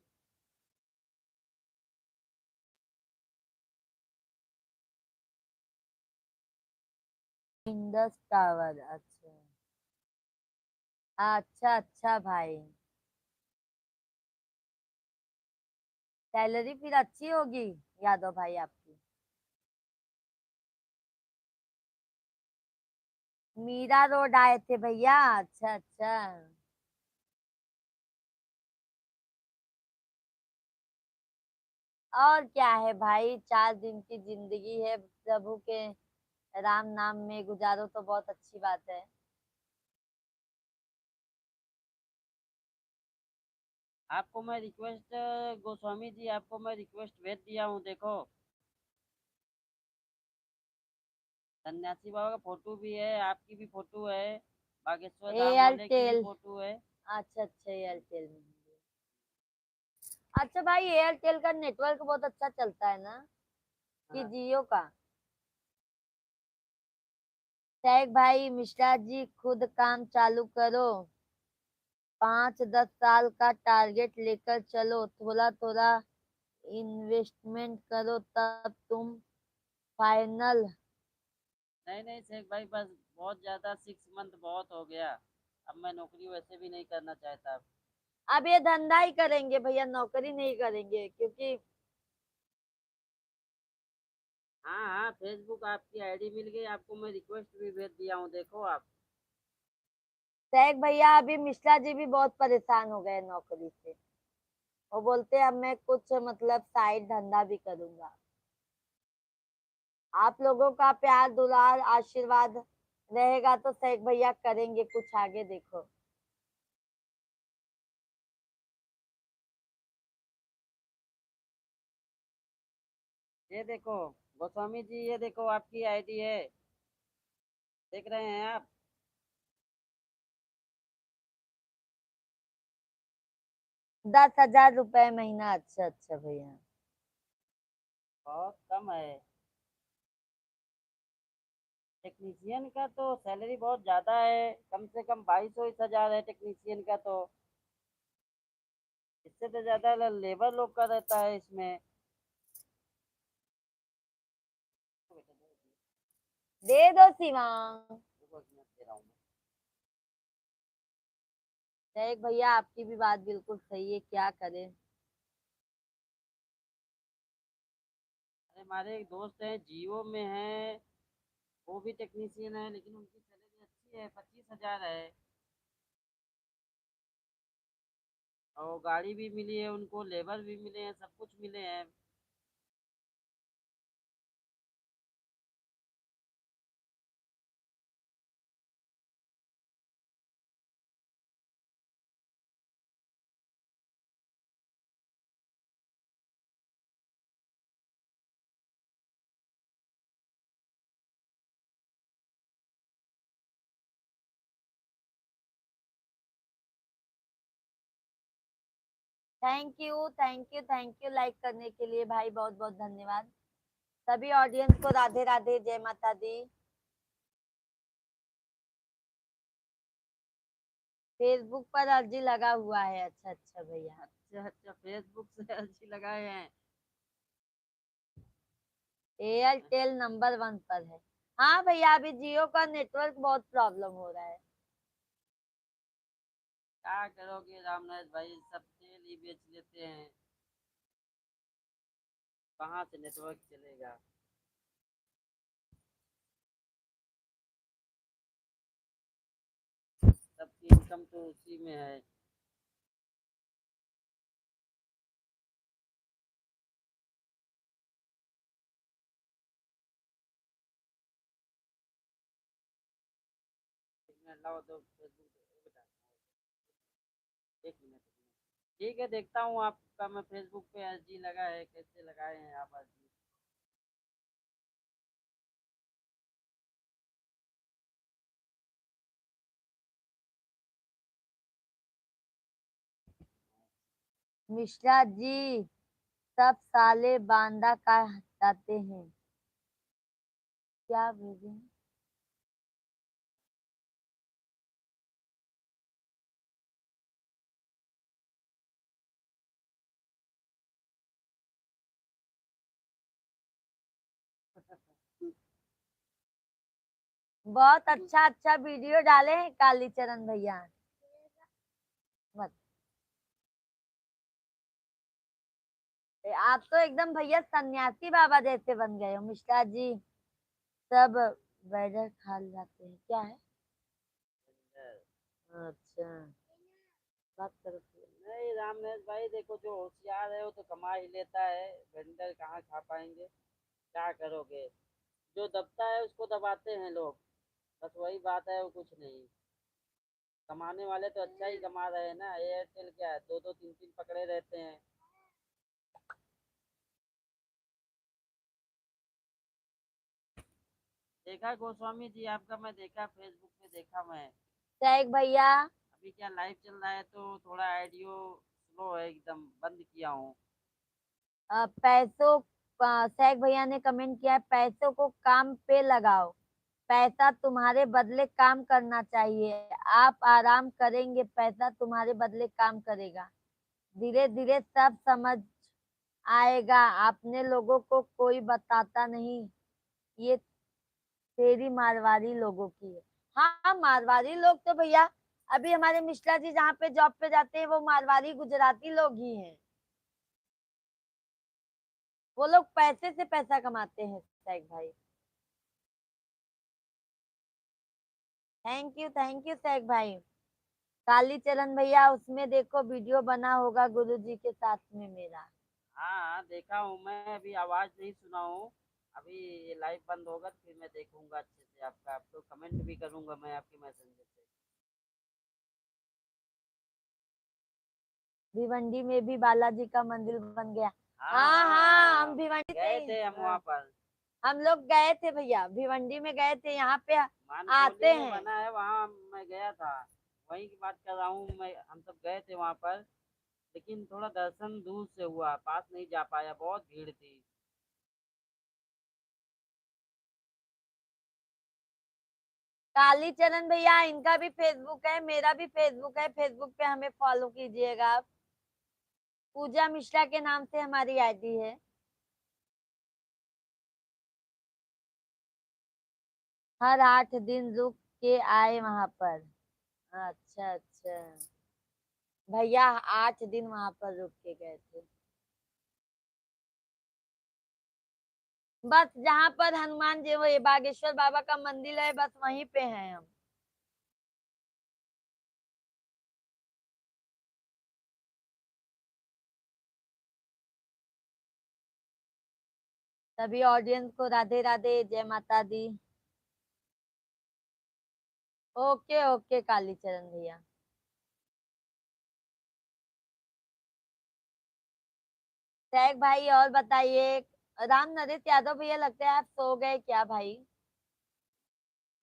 इंडस टावर, अच्छा अच्छा अच्छा भाई। सैलरी फिर अच्छी होगी यादव भाई आपकी। मीरा रोड आए थे भैया, अच्छा अच्छा। और क्या है भाई, 4 दिन की जिंदगी है, प्रभु के राम नाम में गुजारो तो बहुत अच्छी बात है। आपको मैं रिक्वेस्ट, गोस्वामी जी आपको मैं रिक्वेस्ट भेज दिया हूँ, देखो। सन्यासी बाबा का फोटो भी है, आपकी भी फोटो है, बागेश्वर धाम वाले की भी एयरटेल। फोटो है। अच्छा अच्छा, एयरटेल में। अच्छा भाई, एयरटेल का नेटवर्क बहुत अच्छा चलता है ना, कि हाँ। जियो का? शेख भाई, मिश्रा जी खुद काम चालू करो, 5-10 साल का टारगेट लेकर चलो, थोड़ा थोड़ा इन्वेस्टमेंट करो, तब तुम फाइनल। नहीं नहीं शेख भाई, बस बहुत ज्यादा 6 मंथ बहुत हो गया। अब मैं नौकरी वैसे भी नहीं करना चाहता। अब ये धंधा ही करेंगे भैया, नौकरी नहीं करेंगे, क्योंकि हाँ हाँ, फेसबुक आपकी आईडी मिल गई, आपको मैं रिक्वेस्ट भी भेज दिया हूँ, देखो आप। शेख भैया अभी मिश्रा जी भी बहुत परेशान हो गए नौकरी से। वो बोलते अब मैं कुछ मतलब साइड धंधा भी करूंगा। आप लोगों का प्यार दुलार आशीर्वाद रहेगा तो शेख भैया करेंगे कुछ आगे, देखो। ये देखो गोस्वामी जी, ये देखो आपकी आईडी है, देख रहे हैं आप? 10,000 रुपए महीना? अच्छा अच्छा भैया। बहुत कम है। टेक्नीशियन का तो सैलरी बहुत ज्यादा है, कम से कम 22-23 हजार है टेक्नीशियन का तो। इससे तो ज्यादा लेबर लोग का रहता है इसमें। दे दो शिवांग। देखो, इसमें दे रहा हूँ मैं। शेख भैया आपकी भी बात बिल्कुल सही है, क्या करें। अरे हमारे एक दोस्त हैं जियो में हैं, वो भी टेक्नीशियन है, लेकिन उनकी सैलरी अच्छी है, 25 हजार है। और गाड़ी भी मिली है उनको, लेबर भी मिले हैं, सब कुछ मिले हैं। Thank you thank you thank you like करने के लिए भाई, बहुत बहुत धन्यवाद। सभी ऑडियंस को राधे राधे, जय माता दी। फेसबुक पर अर्जी लगा हुआ है? अच्छा अच्छा भैया। अच्छा अच्छा, फेसबुक से अच्छी लगाए हैं। एयरटेल नंबर 1 पर है। हाँ भैया, अभी जियो का नेटवर्क बहुत प्रॉब्लम हो रहा है। क्या करोगे रामनाथ भाई, सब तेल ही बेच लेते हैं, कहाँ से नेटवर्क चलेगा। सबकी इनकम तो उसी में है। एक मिनट लाओ तो फेसबुक बेटा, एक मिनट। ठीक है, देखता हूँ आपका, मैं फेसबुक पे अर्जी लगा है, कैसे लगाए हैं आप अर्जी। मिश्रा जी सब साले बांदा का हटाते हैं, क्या भेजें? बहुत अच्छा अच्छा वीडियो डाले हैं कालीचरण भैया। मत, आप तो एकदम भैया सन्यासी बाबा जैसे बन गए हो मिश्रा जी। सब बैडर खा जाते हैं, क्या है? अच्छा, बात करो फिर। नहीं रामनाथ भाई, देखो जो होशियार है वो तो कमा ही लेता है, वेंडर कहाँ खा पाएंगे। क्या करोगे, जो दबता है उसको दबाते हैं लोग, बस वही बात है, वो कुछ नहीं। कमाने वाले तो अच्छा ही कमा रहे हैं ना, एयरटेल क्या है, दो दो तीन तीन पकड़े रहते हैं। देखा गोस्वामी जी आपका, मैं देखा फेसबुक पे देखा मैं। शेख भैया अभी क्या लाइव चल रहा है तो थोड़ा ऑडियो स्लो है, एकदम बंद किया हूँ। पैसों शेख भैया ने कमेंट किया है, पैसों को काम पे लगाओ, पैसा तुम्हारे बदले काम करना चाहिए। आप आराम करेंगे, पैसा तुम्हारे बदले काम करेगा। धीरे धीरे सब समझ आएगा। आपने लोगों को कोई बताता नहीं, ये तेरी मारवाड़ी लोगों की है। हाँ, मारवाड़ी लोग तो भैया, अभी हमारे मिश्रा जी जहाँ पे जॉब पे जाते हैं वो मारवाड़ी गुजराती लोग ही हैं। वो लोग पैसे से पैसा कमाते हैं शेख भाई। थैंक यू शेख भाई। कालीचरण भैया, उसमें देखो वीडियो बना होगा गुरुजी के साथ में मेरा। हाँ देखा हूँ मैं, अभी आवाज नहीं सुना हूँ। अभी ये लाइव बंद होगा तो फिर मैं देखूंगा अच्छे से आपका, आपको कमेंट भी करूंगा मैं आपके मैसेंजर से। भिवंडी में भी बालाजी का मंदिर बन गया। हाँ हाँ हाँ, हाँ, हम भिवंडी से गए ही, थे हम वहाँ हाँ, पर। हम लोग गए थे भैया, भिवंडी में गए थे, यहाँ पे मानकोली आते में हैं। बना है, वहाँ मैं गया था। वहीं की बात कर रहा हूँ मैं, हम सब गए थे वहाँ पर। लेकिन थोड़ा दर्शन दूर से हुआ, पास नहीं जा पाया, बहुत भीड़ थी। कालीचरण भैया, इनका भी फेसबुक है, मेरा भी फेसबुक है, फेसबुक पे हमें फॉलो कीजिएगा आप। पूजा मिश्रा के नाम से हमारी आईडी है। हर 8 दिन रुक के आए वहां पर। अच्छा अच्छा, भैया 8 दिन वहां पर रुक के गए थे। बस जहाँ पर हनुमान जी, वो ये बागेश्वर बाबा का मंदिर है, बस वहीं पे हैं हम। सभी ऑडियंस को राधे राधे, जय माता दी। ओके ओके कालीचरण भैया। शेख भाई और बताइए। राम नरेश यादव भैया, लगता है आप सो गए क्या भाई?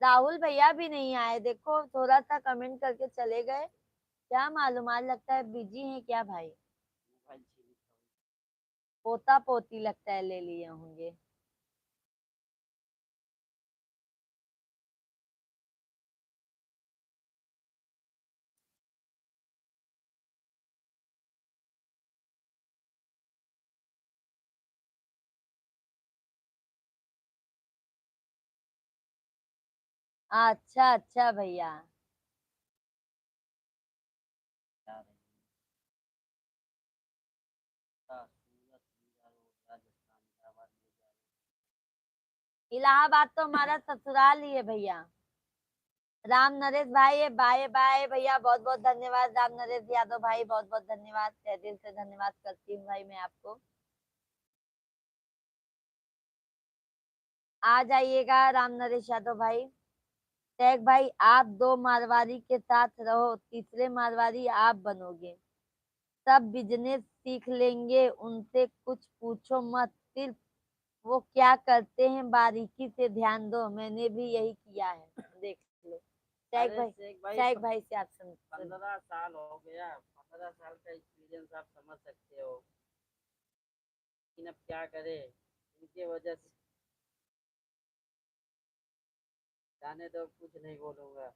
राहुल भैया भी नहीं आए, देखो थोड़ा सा कमेंट करके चले गए, क्या मालूम, आज लगता है बिजी हैं क्या भाई? मोबाइल छीन लिया। पोता पोती लगता है ले लिए होंगे। अच्छा अच्छा भैया। जा रही था, सूरत लीला रोड, राजस्थान इलाहाबाद में जा रही। इलाहाबाद तो हमारा ससुराल ही है भैया। राम नरेश भाई, बाय बाय भैया, बहुत बहुत धन्यवाद। राम नरेश यादव भाई, बहुत बहुत धन्यवाद, तहे दिल से धन्यवाद करती हूँ भाई मैं आपको। आ जाइएगा राम नरेश यादव भाई। टैग भाई, आप 2 मारवाड़ी के साथ रहो, तीसरे मारवाड़ी आप बनोगे। सब बिजनेस सीख लेंगे, उनसे कुछ पूछो मत, सिर्फ वो क्या करते हैं बारीकी से ध्यान दो। मैंने भी यही किया है, देख लो। अरे शेख भाई, शेख भाई से आप सुन। 15 साल हो गया, 15 साल का एक्सपीरियंस आप समझ सकते हो। लेकिन अब क्या करे, इनके वजह से। जाने दो, कुछ नहीं बोलूंगा।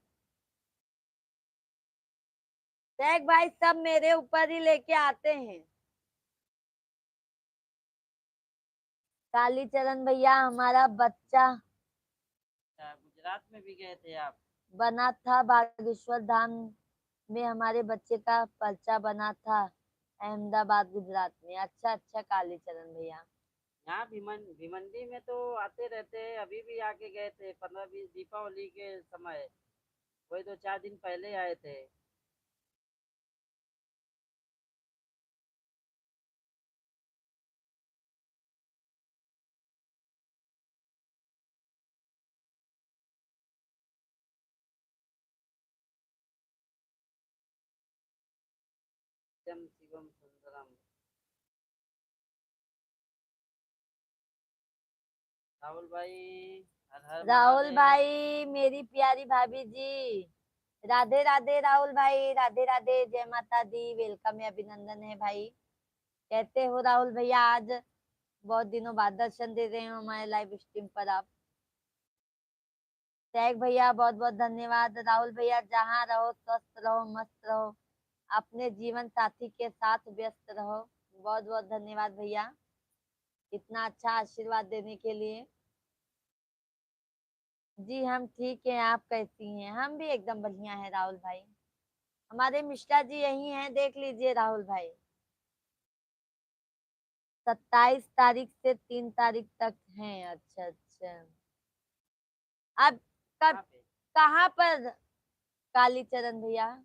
शेख भाई सब मेरे ऊपर ही लेके आते हैं। कालीचरण भैया, हमारा बच्चा अच्छा, गुजरात में भी गए थे आप? बना था बागेश्वर धाम में, हमारे बच्चे का पर्चा बना था अहमदाबाद गुजरात में। अच्छा अच्छा कालीचरण भैया। यहाँ भिमंडी में तो आते रहते हैं, अभी भी आके गए थे 15-20 दीपावली के समय। वही 2-4 दिन पहले आए थे। सत्यम शिवम सुंदरम। राहुल भाई, हर हर राहुल महादेव। भाई, मेरी प्यारी भाभी जी, राधे राधे। राहुल भाई राधे राधे, जय माता दी, वेलकम है, अभिनंदन है भाई। कैसे हो राहुल भैया? आज बहुत दिनों बाद दर्शन दे रहे हो हमारे लाइव स्ट्रीम पर आप। टैग भैया बहुत बहुत धन्यवाद। राहुल भैया, जहाँ रहो स्वस्थ रहो, मस्त रहो, अपने जीवन साथी के साथ व्यस्त रहो। बहुत बहुत धन्यवाद भैया, इतना अच्छा आशीर्वाद देने के लिए। जी हम ठीक हैं, आप कैसी हैं? हम भी एकदम बढ़िया हैं राहुल भाई। हमारे मिश्रा जी यही हैं, देख लीजिए राहुल भाई। 27 तारीख से 3 तारीख तक हैं। अच्छा अच्छा। अब कब, कहाँ पे? कहाँ पर? कालीचरण भैया।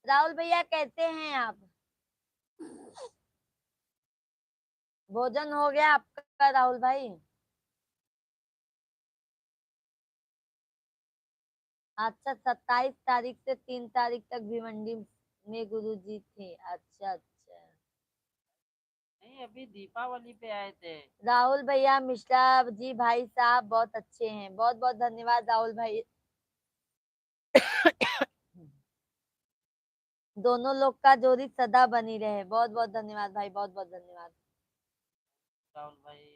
राहुल भैया कैसे हैं आप? भोजन हो गया आपका राहुल भाई? अच्छा, 27 तारीख से 3 तारीख तक भिवंडी में गुरु जी थे। अच्छा अच्छा। नहीं, अभी दीपावली पे आए थे। राहुल भैया, मिश्रा जी भाई साहब बहुत अच्छे हैं। बहुत बहुत धन्यवाद राहुल भाई। दोनों लोग का जोड़ी सदा बनी रहे। बहुत बहुत धन्यवाद भाई, बहुत बहुत धन्यवाद। राहुल भाई।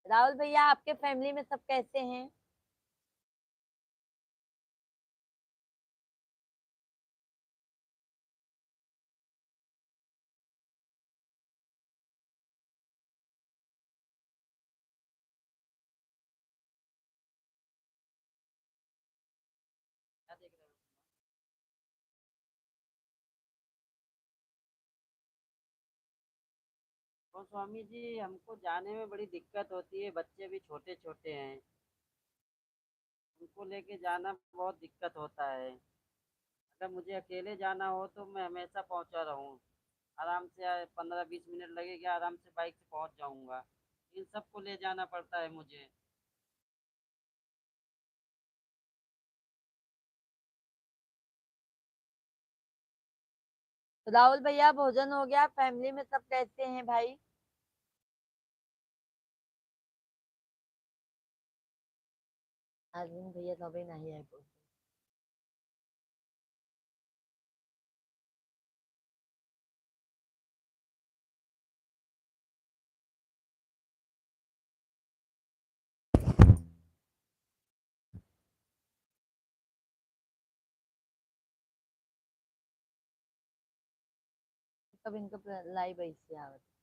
राहुल भैया, आपके फैमिली में सब कैसे हैं? क्या देख रहे हो? तो स्वामी जी, हमको जाने में बड़ी दिक्कत होती है, बच्चे भी छोटे छोटे हैं, उनको लेके जाना बहुत दिक्कत होता है। अगर मुझे अकेले जाना हो तो मैं हमेशा पहुंचा रहूं, आराम से 15-20 मिनट लगेगा, आराम से बाइक से पहुंच जाऊंगा। इन सबको ले जाना पड़ता है मुझे। राहुल भैया, भोजन हो गया? फैमिली में सब कैसे हैं भाई? अरविंद भैया तो अभी नहीं आए बोल। कब इनका लाइव ऐसे आवत है।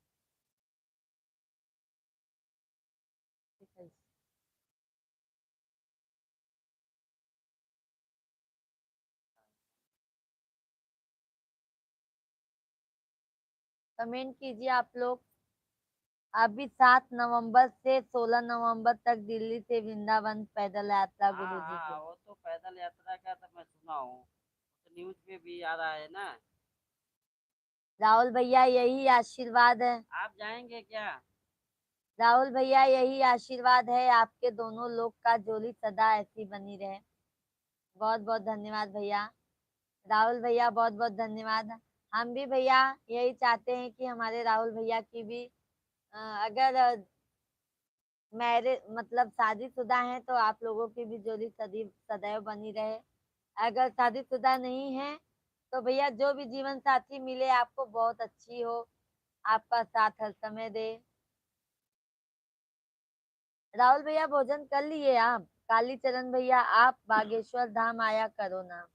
कमेंट कीजिए आप लोग। अभी 7 नवंबर से 16 नवंबर तक दिल्ली से वृंदावन पैदल यात्रा हाँ गुरु जी हाँ, की। वो तो पैदल यात्रा का तो मैं सुना हूँ, तो न्यूज पे भी आ रहा है ना। राहुल भैया, यही आशीर्वाद है। आप जाएंगे क्या? राहुल भैया, यही आशीर्वाद है, आपके दोनों लोग का जोड़ी सदा ऐसी बनी रहे। बहुत बहुत धन्यवाद भैया। राहुल भैया बहुत बहुत धन्यवाद। हम भी भैया यही चाहते हैं कि हमारे राहुल भैया की भी अगर मैरिज मतलब शादीशुदा हैं तो आप लोगों की भी जोड़ी सदैव सदैव बनी रहे। अगर शादीशुदा नहीं है तो भैया जो भी जीवन साथी मिले आपको बहुत अच्छी हो, आपका साथ हर समय दे। राहुल भैया, भोजन कर लिए आप? कालीचरण भैया, आप बागेश्वर धाम आया करो ना।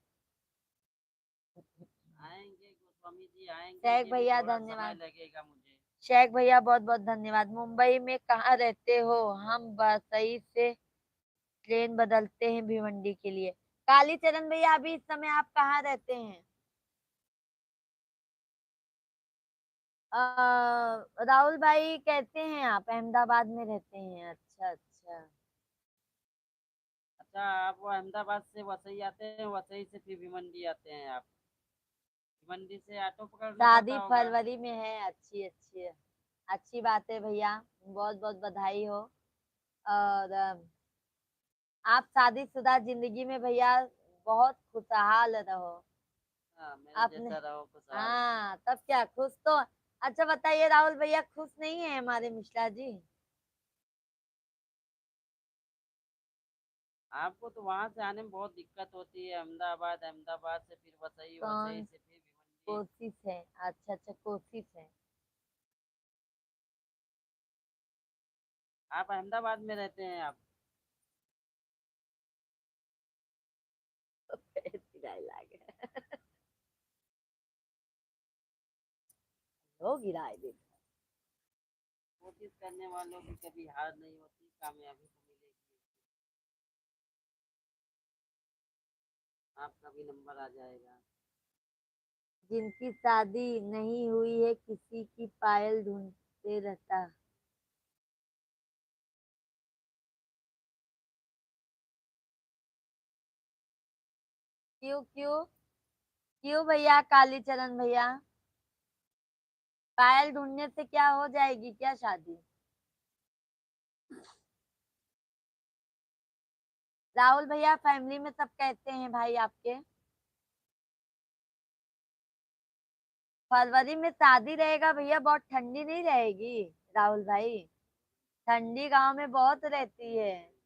आएंगे गोस्वामी जी, आएंगे, शेख ये भी भैया थोड़ा समय धन्यवाद। लगेगा मुझे। शेख भैया बहुत बहुत धन्यवाद। मुंबई में कहाँ रहते हो? हम बसई से ट्रेन बदलते हैं भिवंडी के लिए। कालीचरण भैया, अभी इस समय आप कहाँ रहते हैं? राहुल भाई कैसे हैं आप? अहमदाबाद में रहते हैं? अच्छा अच्छा। अच्छा, आप वो अहमदाबाद से वसई आते हैं, वसई से फिर भिवंडी आते हैं आप? भिवंडी से ऑटो पकड़ना पड़ता शादी होगा। फरवरी में है। अच्छी अच्छी अच्छी बात है भैया, बहुत बहुत बधाई हो। और आप शादीशुदा जिंदगी में भैया बहुत खुशहाल रहो हाँ, मेरे अपने। जैसा रहो खुशहाल। हाँ, तब क्या, खुश तो अच्छा बताइए राहुल भैया खुश नहीं है हमारे मिश्रा जी? आपको तो वहां से आने में बहुत दिक्कत होती है, अहमदाबाद, अहमदाबाद से फिर वसई, वसई कौन से फिर भिवंडी। कोशिश है? अच्छा अच्छा कोशिश है। आप अहमदाबाद में रहते हैं आप? ऐसी डायलॉग है। हो गिराए दिन। कोशिश करने वालों की कभी हार नहीं होती, कामयाबी तो मिलेगी। आपका भी नंबर आ जाएगा। जिनकी शादी नहीं हुई है किसी की पायल ढूंढते रहता। क्यों क्यों? क्यों भैया कालीचरण भैया? पायल ढूंढने से क्या हो जाएगी क्या शादी? राहुल भैया फैमिली में सब कहते हैं भाई आपके। फरवरी में शादी रहेगा भैया, बहुत ठंडी नहीं रहेगी राहुल भाई। ठंडी गांव में बहुत रहती है।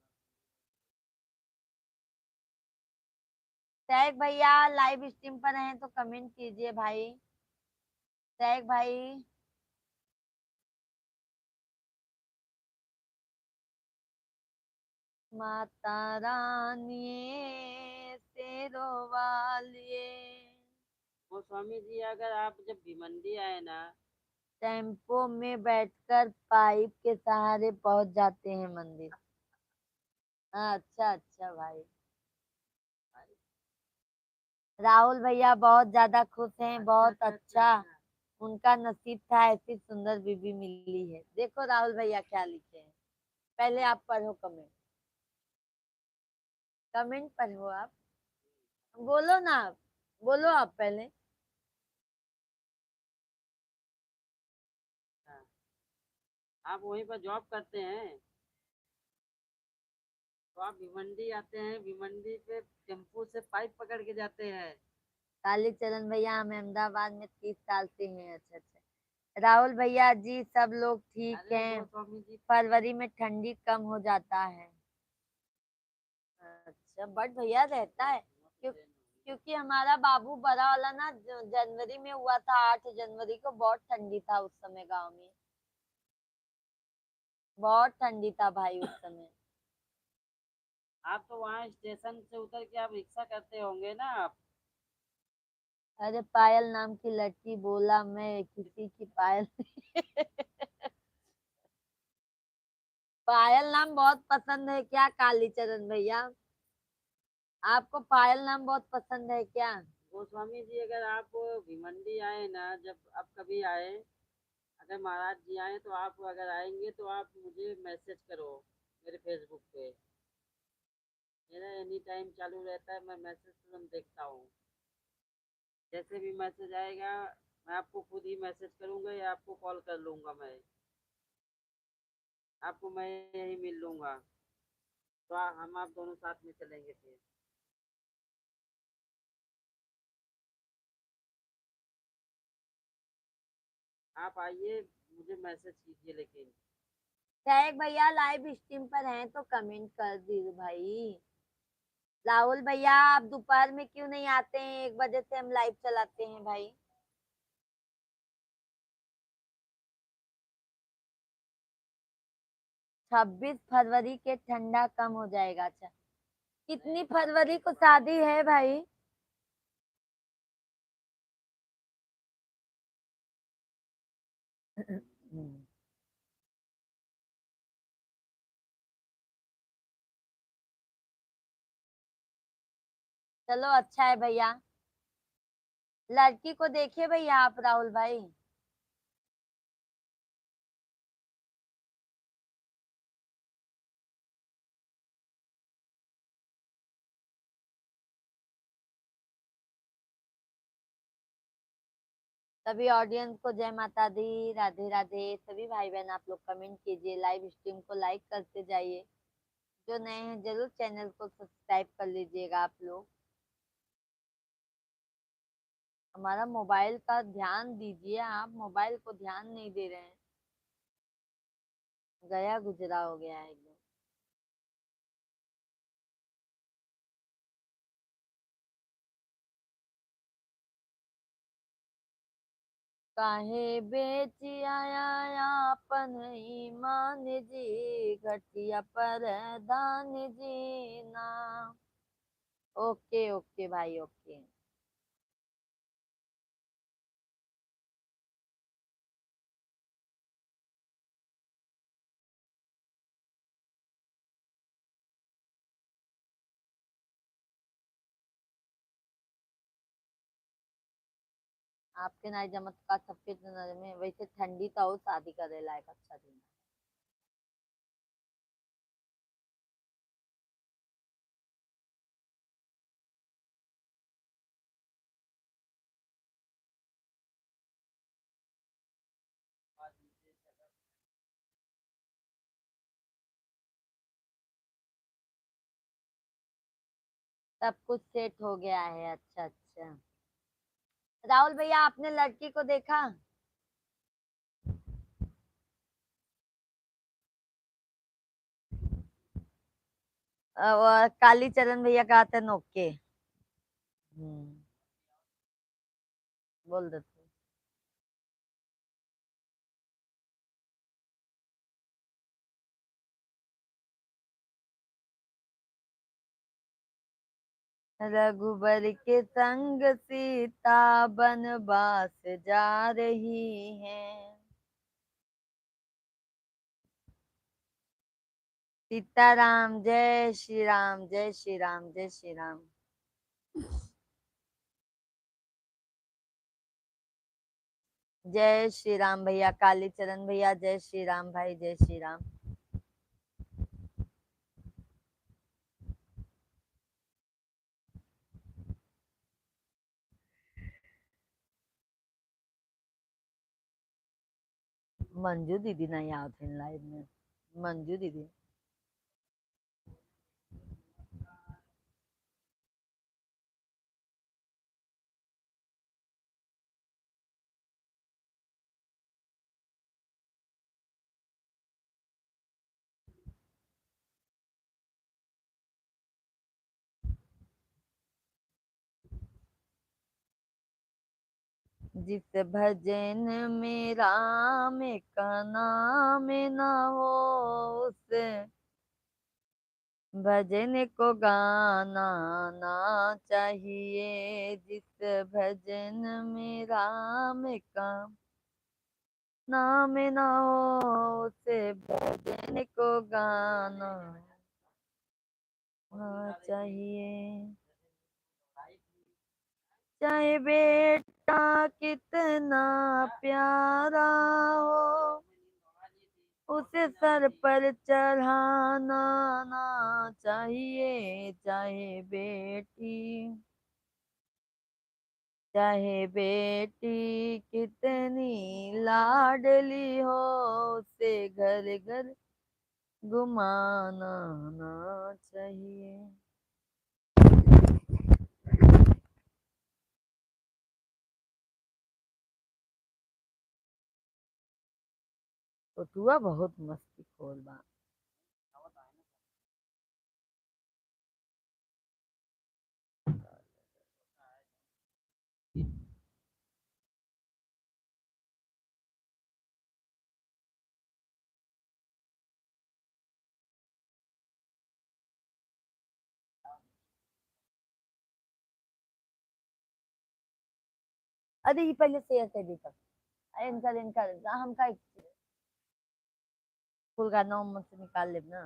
सैक भैया लाइव स्ट्रीम पर हैं तो कमेंट कीजिए भाई। सैक भाई। माता रानी शेरों वालिए। वो स्वामी जी, अगर आप जब भिवंडी आए ना, टेम्पो में बैठकर पाइप के सहारे पहुंच जाते हैं मंदिर। हाँ, अच्छा अच्छा भाई। राहुल भैया बहुत ज्यादा खुश हैं, बहुत अच्छा उनका नसीब था, ऐसी सुंदर बीबी मिली है। देखो राहुल भैया क्या लिखे हैं। पहले आप पढ़ो कमेंट। कमेंट पढ़ो आप। बोलो ना आप। बोलो आप पहले। अच्छा, आप वहीं पर जॉब करते हैं तो आप भिवंडी आते हैं, भिवंडी पे टेम्पू से पाइप पकड़ के जाते हैं। कालीचरण भैया हम अहमदाबाद में 30 साल से हैं। अच्छा अच्छा। राहुल भैया जी सब लोग ठीक अरे हैं। वो स्वामी जी। फरवरी में ठंडी कम हो जाता है। अच्छा बट भैया रहता है। क्योंकि हमारा बाबू बड़ा वाला ना जनवरी में हुआ था, 8 जनवरी को, बहुत ठंडी था उस समय गांव में। बहुत ठंडी था भाई उस समय। आप तो वहाँ स्टेशन से उतर के आप रिक्शा करते होंगे ना आप? अरे पायल नाम की लड़की बोला मैं किसी की पायल पायल नाम बहुत पसंद है क्या कालीचरण भैया? आपको पायल नाम बहुत पसंद है क्या? गोस्वामी जी, अगर आप भिवंडी आए ना, जब आप कभी आए, अगर महाराज जी आए तो आप अगर आएंगे तो आप मुझे मैसेज करो मेरे फेसबुक पे। मेरा एनी टाइम चालू रहता है, मैं मैसेज तुरंत देखता हूँ। जैसे भी मैसेज आएगा मैं आपको खुद ही मैसेज करूंगा या आपको कॉल कर लूंगा मैं। आपको मैं यहीं मिल लूंगा। तो हम आप दोनों साथ में चलेंगे फिर। आप आइए, मुझे मैसेज कीजिए लेकिन। शायक भैया लाइव स्ट्रीम पर हैं तो कमेंट कर दीजिए भाई। राहुल भैया आप दोपहर में क्यों नहीं आते हैं? 1 बजे से हम लाइव चलाते हैं भाई। 26 फरवरी के ठंडा कम हो जाएगा। अच्छा कितनी फरवरी को शादी है भाई? चलो अच्छा है भैया। लड़की को देखिए भैया आप राहुल भाई। सभी ऑडियंस को जय माता दी, राधे राधे। सभी भाई बहन आप लोग कमेंट कीजिए, लाइव स्ट्रीम को लाइक करते जाइए। जो नए हैं जरूर चैनल को सब्सक्राइब कर लीजिएगा आप लोग। हमारा मोबाइल का ध्यान दीजिए, आप मोबाइल को ध्यान नहीं दे रहे हैं। गया गुजरा हो गया है एकदम। काहे बेची आया आपन ईमान जी, घटिया पर दान जी ना। ओके ओके भाई ओके। आपके नाई जमत का सबके नजर में वैसे ठंडी तो हो, शादी करे लायक अच्छा दिन। सब कुछ सेट हो गया है, अच्छा अच्छा। राहुल भैया आपने लड़की को देखा? वो काली चरण भैया का आते नोके। हम्म। बोल देते। रघुबर के संग सीता बनवास जा रही है। सीताराम जय श्री राम, जय श्री राम, जय श्री राम। जय श्री राम भैया, काली चरण भैया, जय श्री राम भाई, जय श्री राम। मंजू दीदी नहीं आते लाइव में। मंजू दीदी जिस भजन में राम का नाम ना हो, उस भजन को गाना ना चाहिए। जिस भजन में राम का नाम ना हो, उस भजन को गाना ना चाहिए। चाहे बेटा कितना प्यारा हो, उसे सर पर चढ़ाना ना चाहिए। चाहे बेटी कितनी लाडली हो, उसे घर घर घुमाना ना चाहिए। तो तुआ बहुत मस्ती खोल बा। अरे ये पहले शेयर कर दी तब। इनका इनका हम का फुल का नाम मुझसे निकाल ले ना।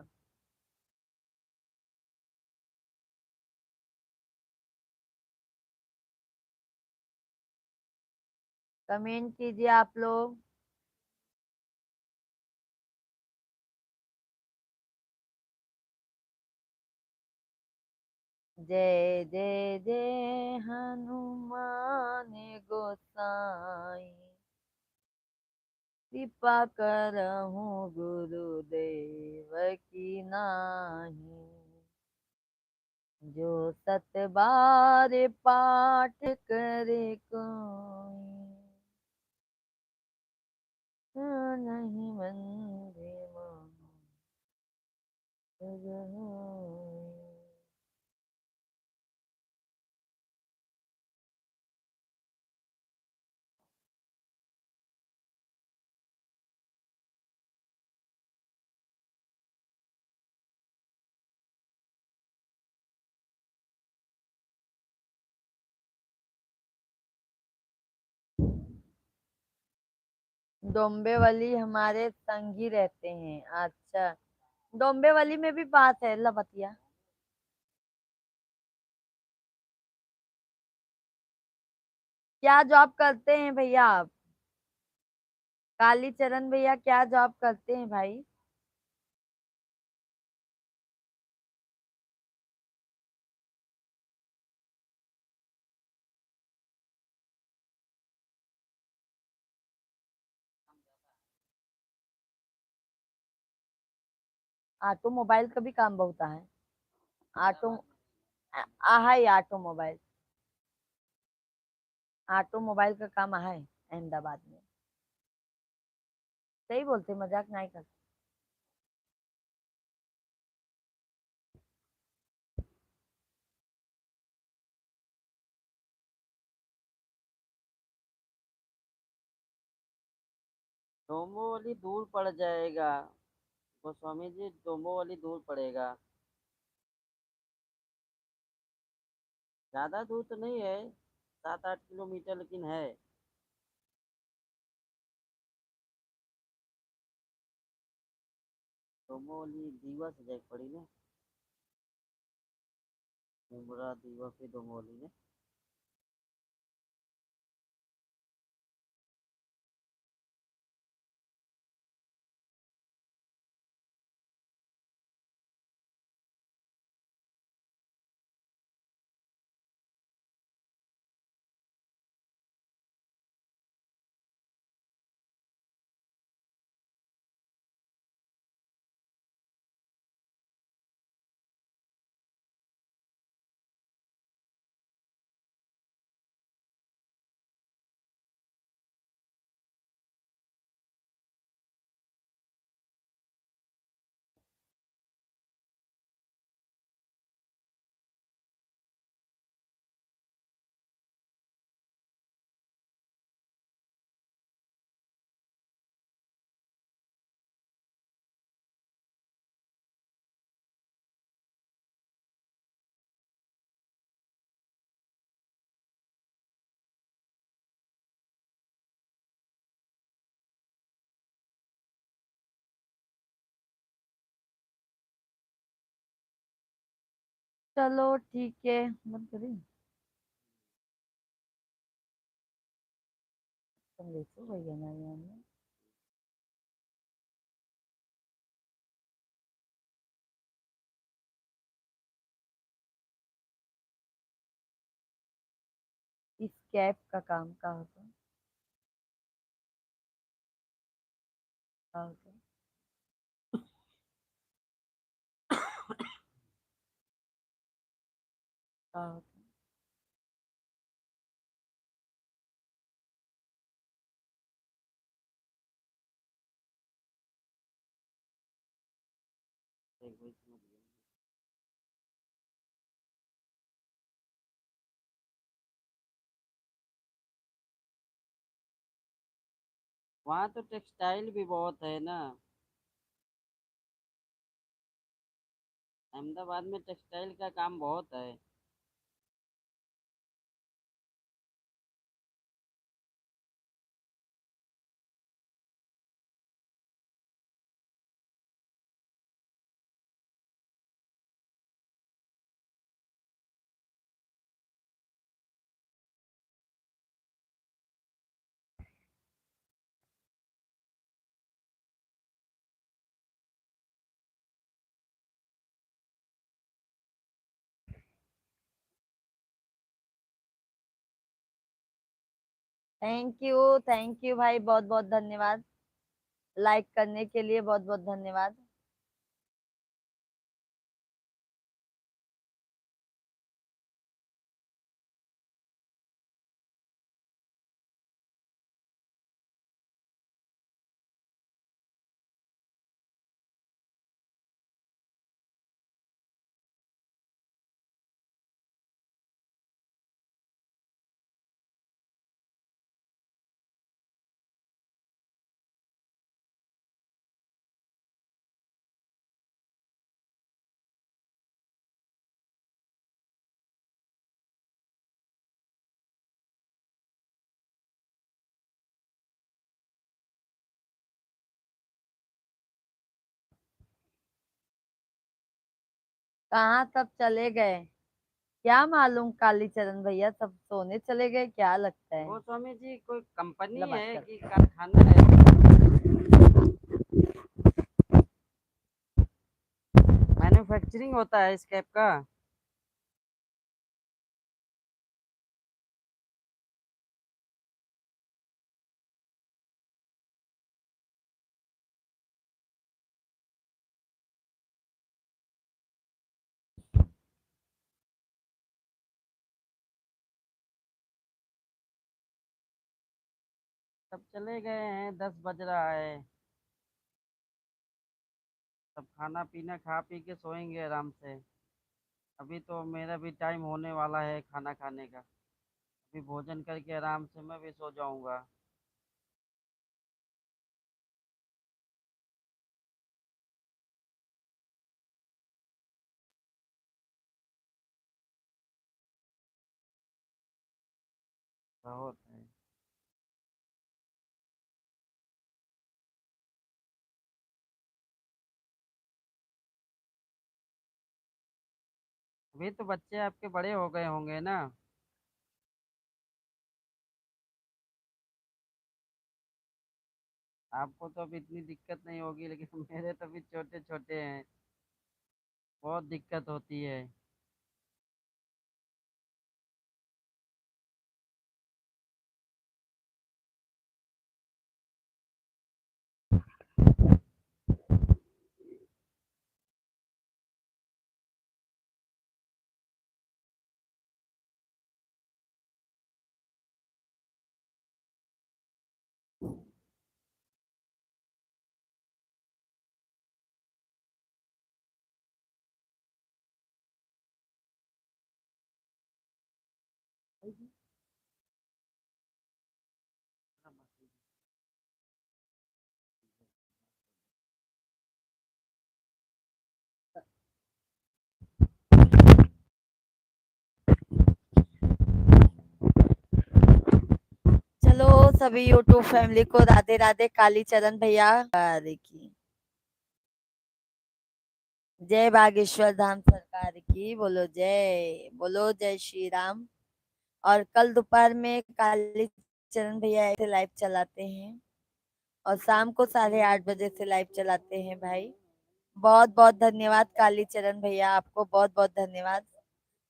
कमेंट कीजिए आप लोग। जय जय जय हनुमान गोसाई, कृपा करहूं गुरुदेव की नाही। जो 7 बार पाठ करे कोई, नहीं बंदे डोंबिवली हमारे संग ही रहते हैं। अच्छा, डोंबिवली में भी पास है लपतिया। क्या जॉब करते हैं भैया आप? कालीचरण भैया क्या जॉब करते हैं भाई? ऑटोमोबाइल का भी काम बहुत है। ऑटो है ऑटोमोबाइल। ऑटोमोबाइल का काम है अहमदाबाद में। सही बोलते, मजाक नहीं करते। डोंबिवली दूर पड़ जाएगा गोस्वामी जी, डोंबिवली दूर पड़ेगा। ज्यादा दूर तो नहीं है, 7-8 किलोमीटर लेकिन है। डोंबिवली दीवा से जाए पड़ी ना, मुमरा दीवा फिर डोंबिवली ने। चलो ठीक है, बंद करें। तुम देखो भैया ना यार में। इस कैब का काम का होता, का होता, का होता। एक वही समझ गया। वहाँ तो टेक्सटाइल भी बहुत है ना, अहमदाबाद में टेक्सटाइल का काम बहुत है। थैंक यू भाई, बहुत बहुत धन्यवाद। लाइक करने के लिए बहुत बहुत धन्यवाद। कहाँ सब चले गए? क्या मालूम कालीचरण भैया, सब सोने चले गए क्या लगता है। वो स्वामी जी कोई कंपनी लो बात है कर। कि कारखाना है? मैन्युफैक्चरिंग होता है इस कैप का? सब चले गए हैं, 10 बज रहा है। सब खाना पीना खा पी के सोएंगे आराम से। अभी तो मेरा भी टाइम होने वाला है खाना खाने का। अभी भोजन करके आराम से मैं भी सो जाऊंगा। बहुत है। अभी तो बच्चे आपके बड़े हो गए होंगे ना? आपको तो अभी इतनी दिक्कत नहीं होगी, लेकिन मेरे तो अभी छोटे छोटे हैं। बहुत दिक्कत होती है। चलो सभी यूट्यूब फैमिली को राधे राधे। कालीचरण भैया की जय बागेश्वर धाम सरकार की बोलो, जय बोलो, जय श्री राम। और कल दोपहर में कालीचरण भैया ऐसे लाइव चलाते हैं और शाम को 8:30 बजे से लाइव चलाते हैं भाई। बहुत बहुत धन्यवाद कालीचरण भैया, आपको बहुत बहुत धन्यवाद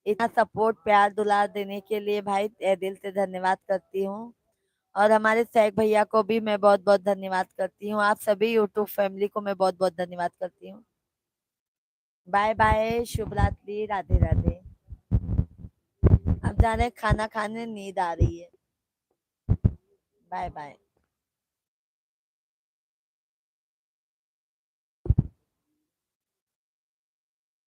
इतना सपोर्ट प्यार दुलार देने के लिए भाई, तहे दिल से धन्यवाद करती हूँ। और हमारे सैक भैया को भी मैं बहुत बहुत धन्यवाद करती हूँ। आप सभी यूट्यूब फैमिली को मैं बहुत बहुत धन्यवाद करती हूँ। बाय बाय, शुभ रात्रि, राधे राधे। अब जा रहे हैं खाना खाने, नींद आ रही है। Bye bye.